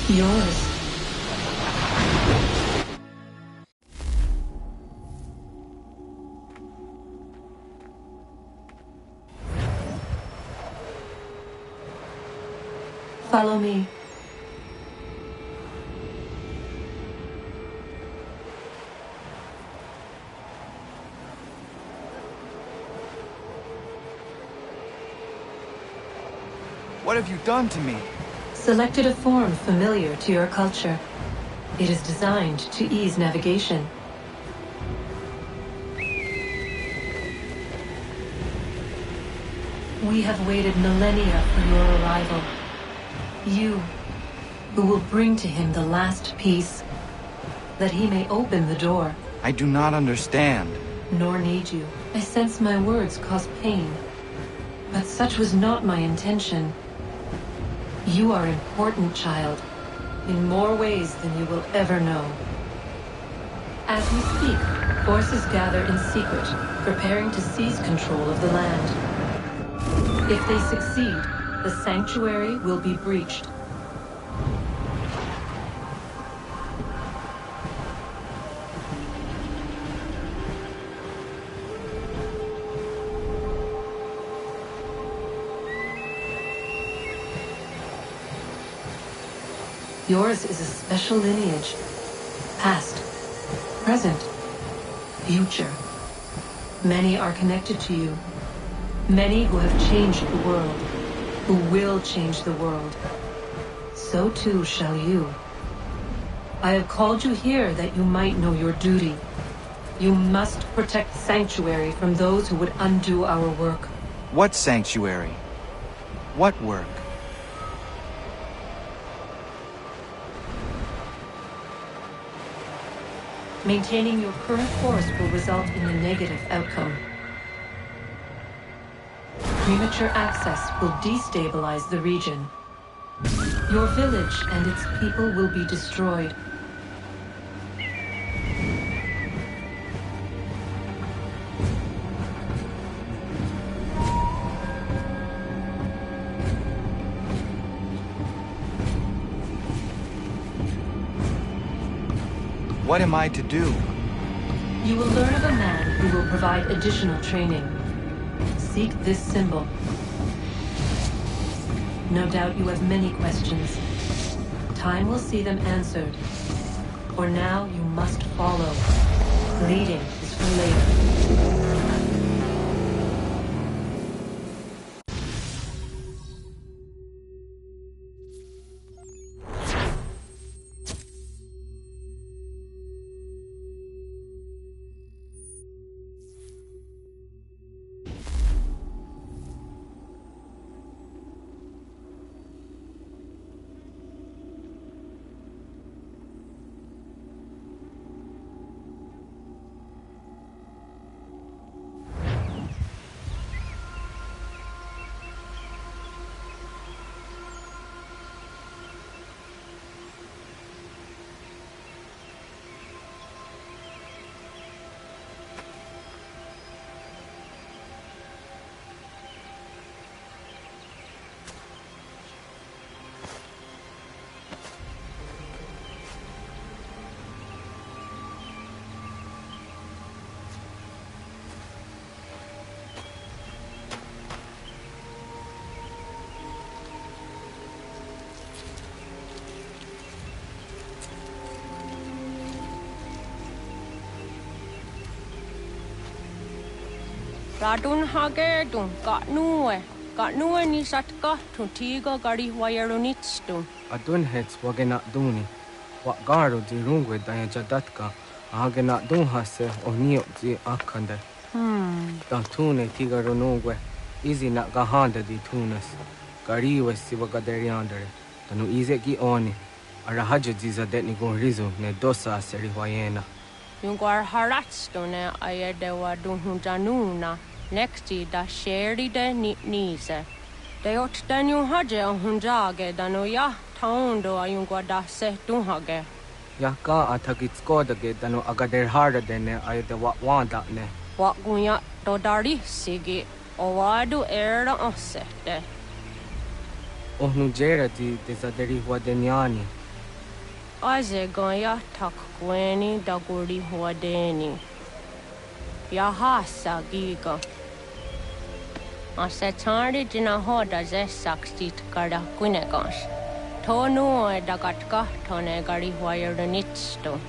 Yours. Follow me. What have you done to me? Selected a form familiar to your culture. It is designed to ease navigation. We have waited millennia for your arrival. You, who will bring to him the last piece, that he may open the door. I do not understand. Nor need you. I sense my words cause pain. But such was not my intention. You are important, child, in more ways than you will ever know. As we speak, forces gather in secret, preparing to seize control of the land. If they succeed, the sanctuary will be breached. Yours is a special lineage. Past, present, future. Many are connected to you. Many who have changed the world, who will change the world. So too shall you. I have called you here that you might know your duty. You must protect Sanctuary from those who would undo our work. What sanctuary? What work? Maintaining your current course will result in a negative outcome. Premature access will destabilize the region. Your village and its people will be destroyed. What am I to do? You will learn of a man who will provide additional training. Seek this symbol. No doubt you have many questions. Time will see them answered. For now, you must follow. Leading is for later. Radun hage dun ka nuwe. got no any satka to tiga gari wayarunitstu. Adun hets wagena duni. What garo di rungwe daya jadatka. Agena dun hase o nio di akande. Da tune tiga ronungwe. Easy na gahanda di tunas. Gariwe si wagaderiandere. Tanu ize ki oni. Arahaja ziza detni gon rizu ne dosa seri wayena. Yung gar haratstu ne ayadewa dun januna. Nexti da sheri de nise. De ot den yung haje on hunjage dano ya taundo ayung da se dunhage. Ya ka athagit skodage dano agader harda dene ayde wanda ne. Wa gunya do dari sigi o wadu era osete. Ohnu jera di desaderi huadeniani. Aze goya tak gweni da guri huadeni. Ya hasa giga. Ase tari jina hoda ze sakstit kada kunegas. Tonu e dagatka tone gari huayernitsto.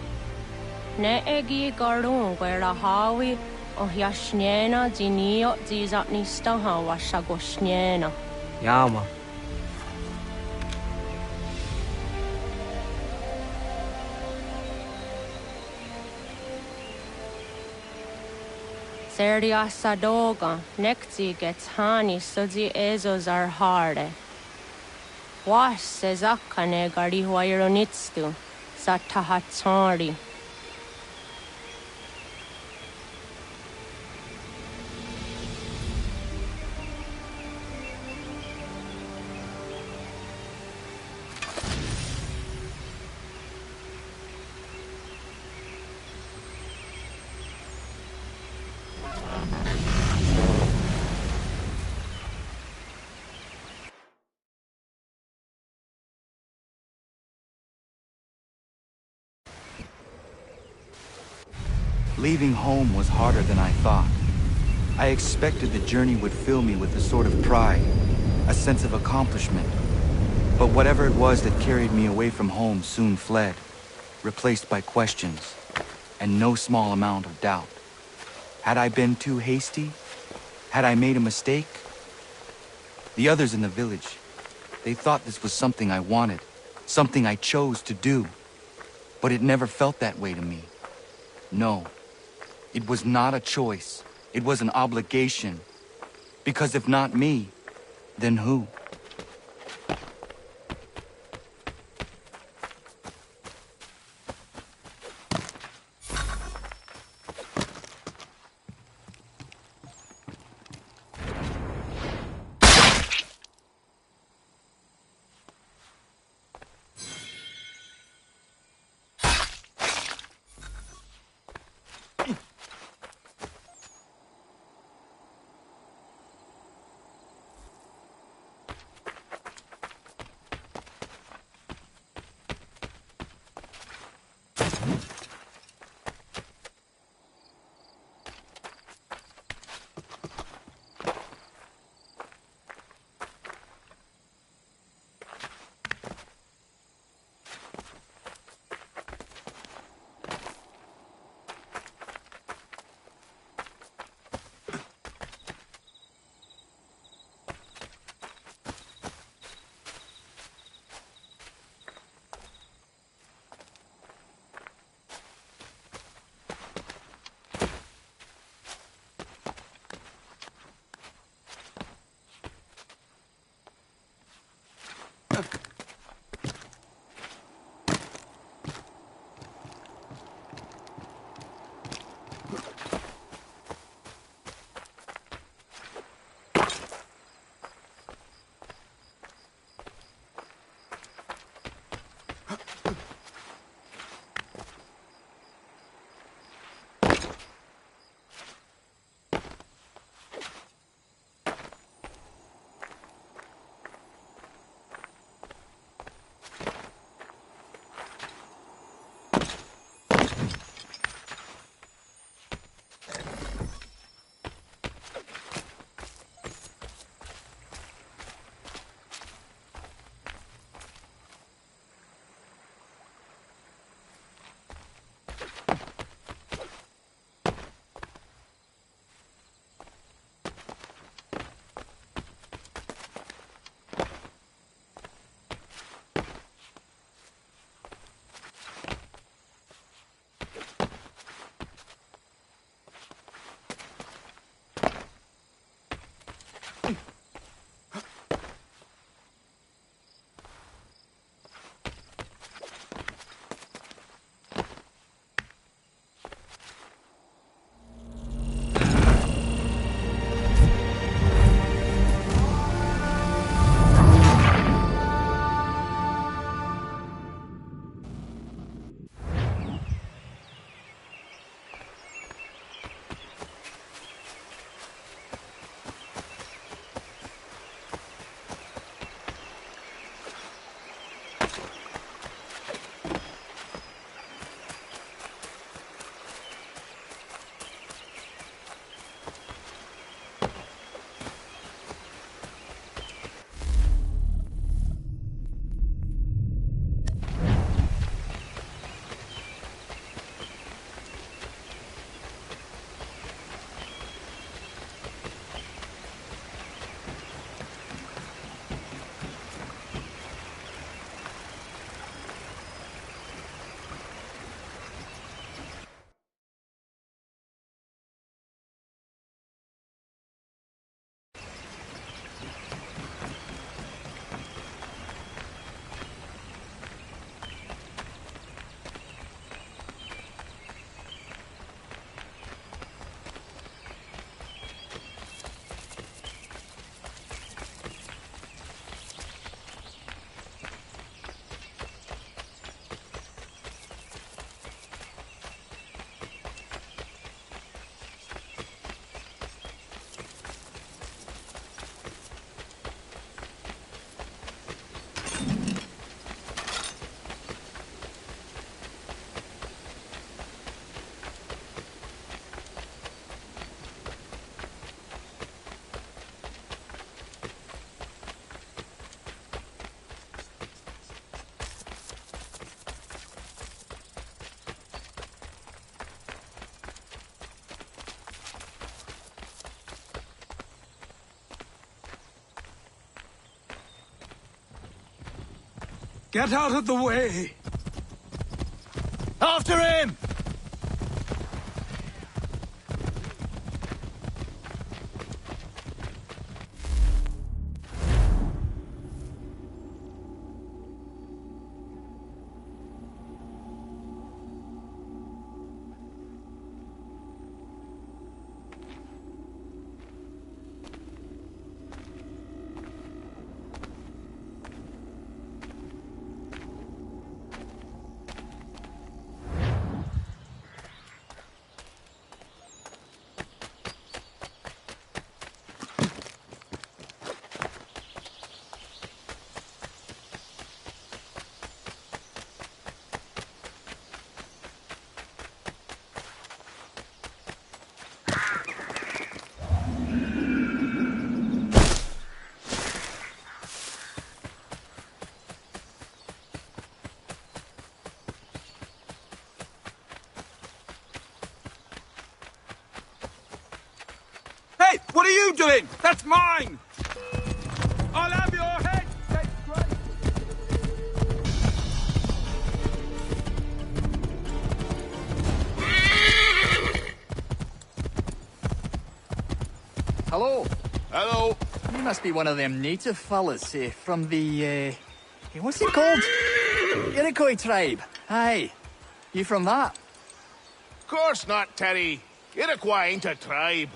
Ne egi garun gwera hawi o yashnena zinio zizatnista hawa shagoshnena. Yama. Serdia sadoga, nekti gets hani sudzi ezos are harde. Was sezakane gari huayronitstu, satahatsari. Leaving home was harder than I thought. I expected the journey would fill me with a sort of pride, a sense of accomplishment. But whatever it was that carried me away from home soon fled, replaced by questions, and no small amount of doubt. Had I been too hasty? Had I made a mistake? The others in the village, they thought this was something I wanted, something I chose to do. But it never felt that way to me. No. It was not a choice. It was an obligation. Because if not me, then who? Get out of the way! After him! Hey, what are you doing? That's mine! I'll have your head! That's great! Hello. Hello. You must be one of them native fellas from the, what's it called? Iroquois tribe. Aye. You from that? Course not, Terry. Iroquois ain't a tribe.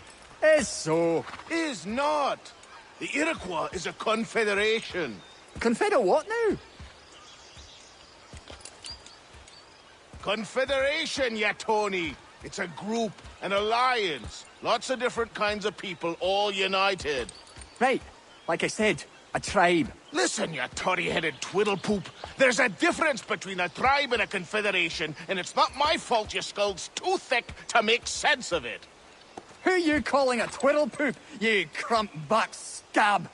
Is so. Is not. The Iroquois is a confederation. Confederate what now? Confederation, ya Tony. It's a group, an alliance. Lots of different kinds of people all united. Right. Like I said, a tribe. Listen, you toddy-headed twiddlepoop. There's a difference between a tribe and a confederation, and it's not my fault your skull's too thick to make sense of it. Who you calling a twiddlepoop, you crump-back scab?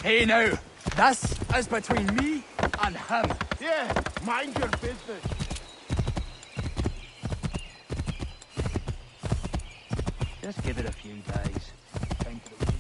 Hey now, this is between me and him. Yeah, mind your business. Just give it a few days. Time for the weed.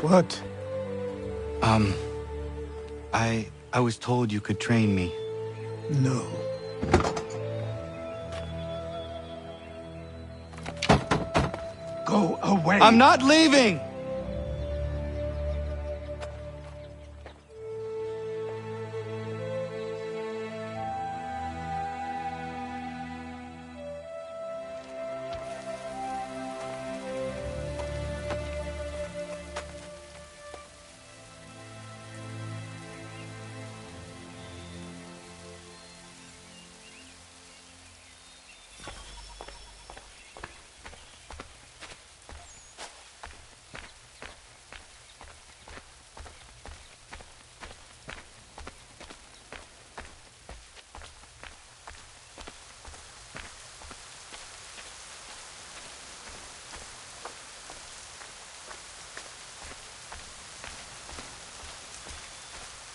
What? I was told you could train me. No. Go away! I'm not leaving!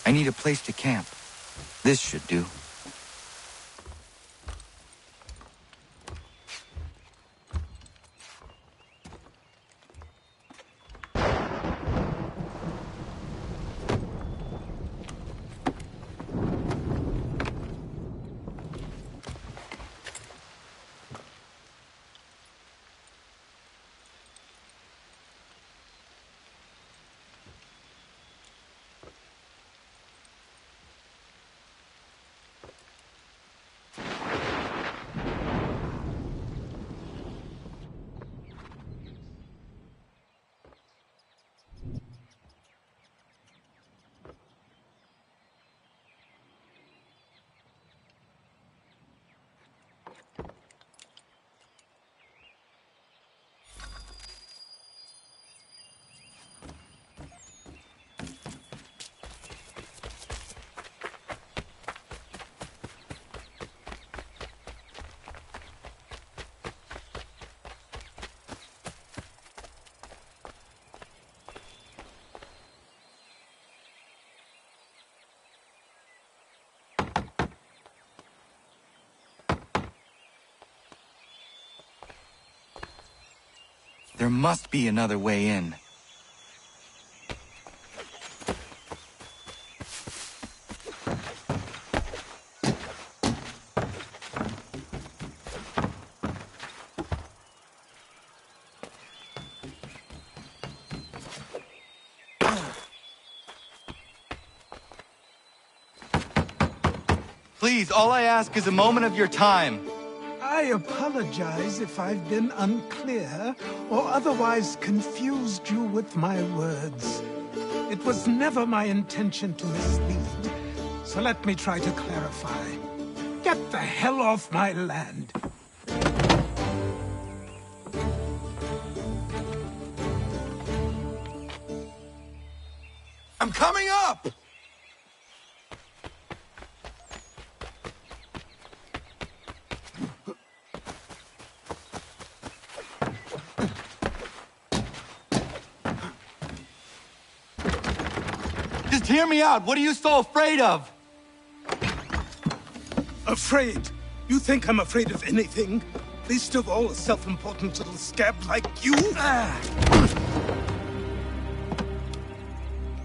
I need a place to camp. This should do. There must be another way in. Please, all I ask is a moment of your time. I apologize if I've been unclear or otherwise confused you with my words. It was never my intention to mislead, so let me try to clarify. Get the hell off my land. I'm coming up! Just hear me out. What are you so afraid of? Afraid? You think I'm afraid of anything? Least of all a self-important little scab like you?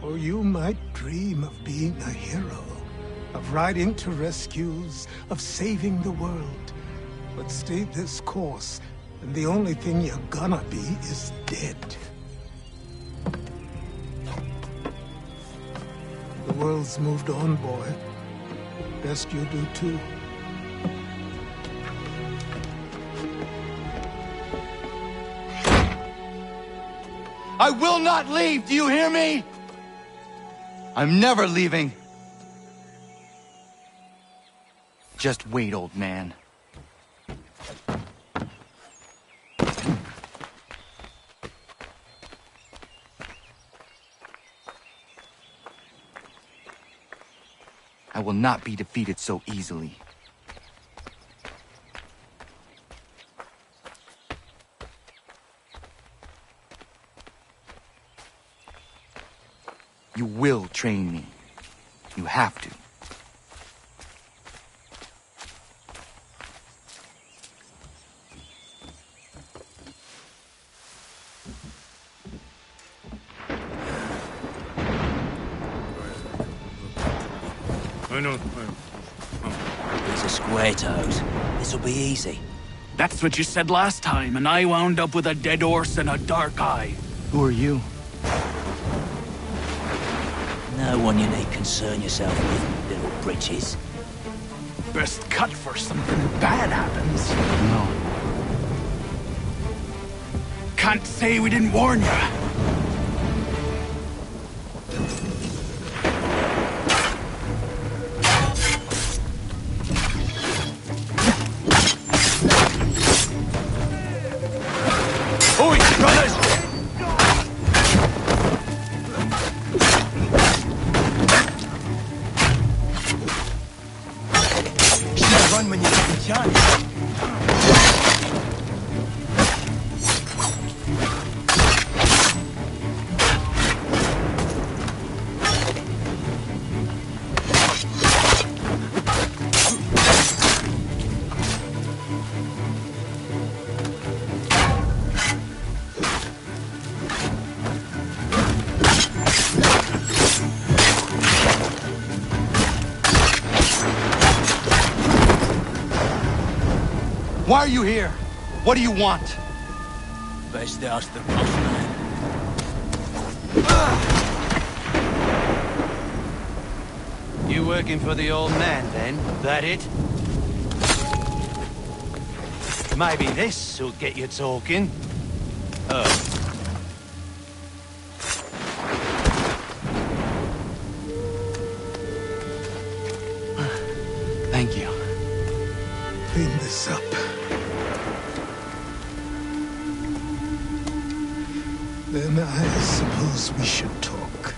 Or you might dream of being a hero, of riding to rescues, of saving the world. But stay this course, and the only thing you're gonna be is dead. The world's moved on, boy. Best you do too. I will not leave, do you hear me? I'm never leaving. Just wait, old man. I will not be defeated so easily. You will train me. You have to. These are square toes. This'll be easy. That's what you said last time, and I wound up with a dead horse and a dark eye. Who are you? No one you need concern yourself with, little britches. Best cut for something bad happens. No. Can't say we didn't warn you. Why are you here? What do you want? Best ask the boss man. You working for the old man, then? That it? Maybe this'll get you talking. Oh. Thank you. Clean this up. Then I suppose we should talk.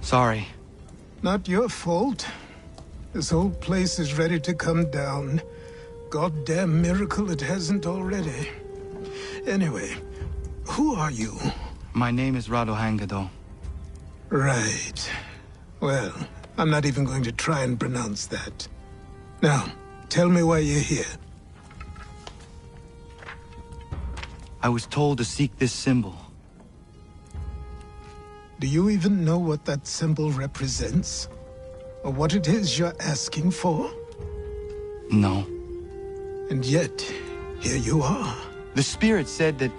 Sorry. Not your fault. This whole place is ready to come down. Goddamn miracle it hasn't already. Anyway, who are you? My name is Radohangado. Right. Well, I'm not even going to try and pronounce that. Now, tell me why you're here. I was told to seek this symbol. Do you even know what that symbol represents? Or what it is you're asking for? No. And yet, here you are. The spirit said that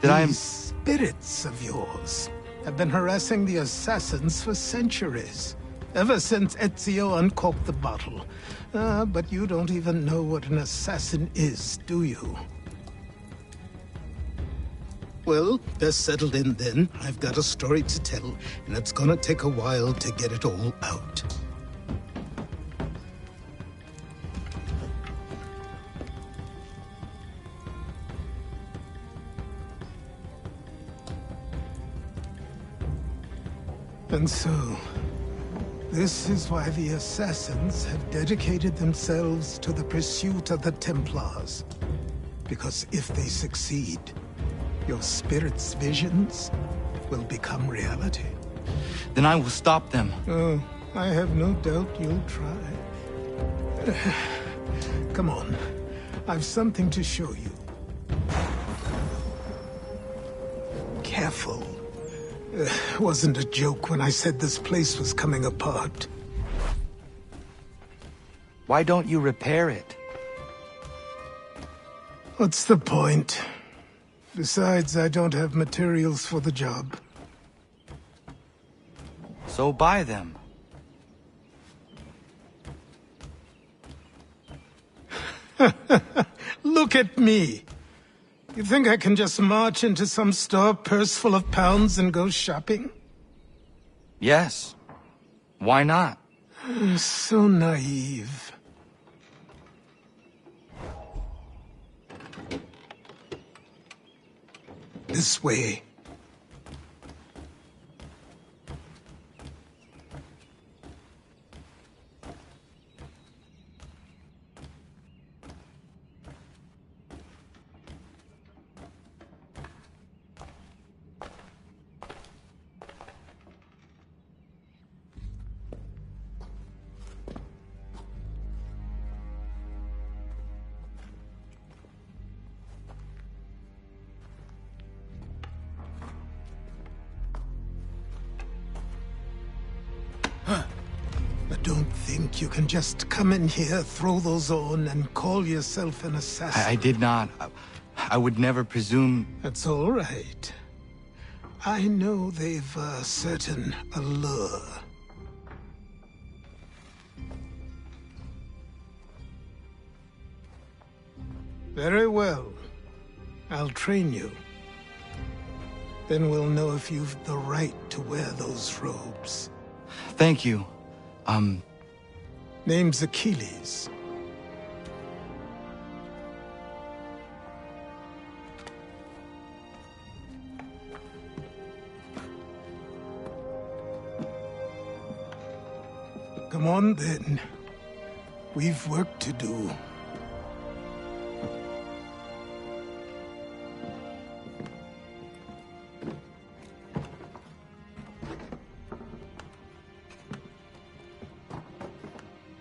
I am... These spirits of yours have been harassing the assassins for centuries. Ever since Ezio uncorked the bottle. But you don't even know what an assassin is, do you? Well, they're settled in then. I've got a story to tell, and it's gonna take a while to get it all out. And so, this is why the Assassins have dedicated themselves to the pursuit of the Templars. Because if they succeed, your spirit's visions will become reality. Then I will stop them. Oh, I have no doubt you'll try. Come on, I've something to show you. Careful. Wasn't a joke when I said this place was coming apart. Why don't you repair it? What's the point? Besides, I don't have materials for the job. So buy them. Look at me! You think I can just march into some store, purse full of pounds, and go shopping? Yes. Why not? So naive. This way. Don't think you can just come in here, throw those on, and call yourself an assassin. I did not. I would never presume... That's all right. I know they've a certain allure. Very well. I'll train you. Then we'll know if you've the right to wear those robes. Thank you. Name's Achilles. Come on, then. We've work to do.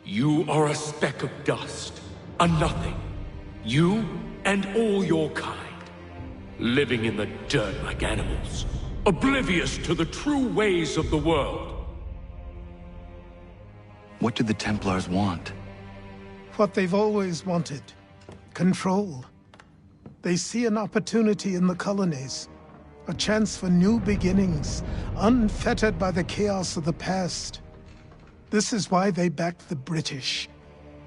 You are a speck of dust, a nothing. You and all your kind, living in the dirt like animals, oblivious to the true ways of the world. What do the Templars want? what they've always wanted. Control. They see an opportunity in the colonies. A chance for new beginnings, unfettered by the chaos of the past. This is why they backed the British.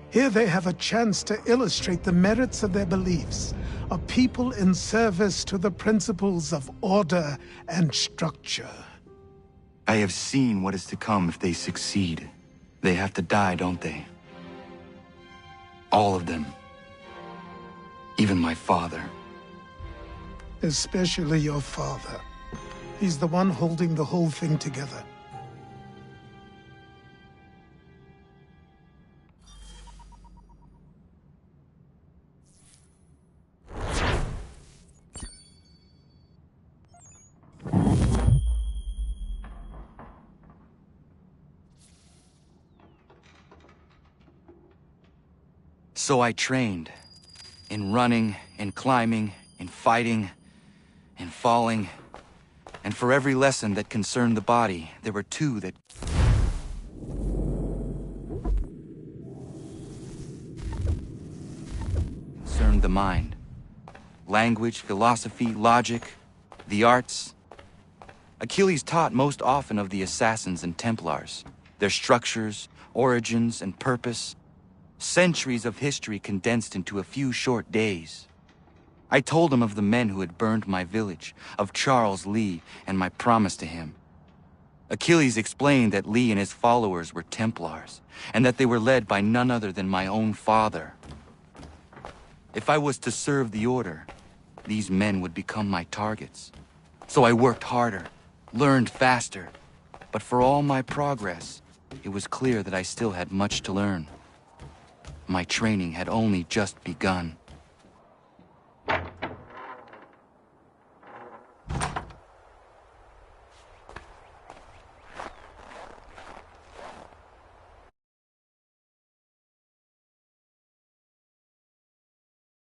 Here they have a chance to illustrate the merits of their beliefs, a people in service to the principles of order and structure. I have seen what is to come if they succeed. They have to die, don't they? All of them. Even my father. Especially your father. He's the one holding the whole thing together. So I trained. In running, in climbing, in fighting, in falling. And for every lesson that concerned the body, there were two that concerned the mind. Language, philosophy, logic, the arts. Achilles taught most often of the Assassins and Templars, their structures, origins, and purpose. Centuries of history condensed into a few short days. I told him of the men who had burned my village, of Charles Lee, and my promise to him. Achilles explained that Lee and his followers were Templars, and that they were led by none other than my own father. If I was to serve the Order, these men would become my targets. So I worked harder, learned faster, but for all my progress, it was clear that I still had much to learn. My training had only just begun.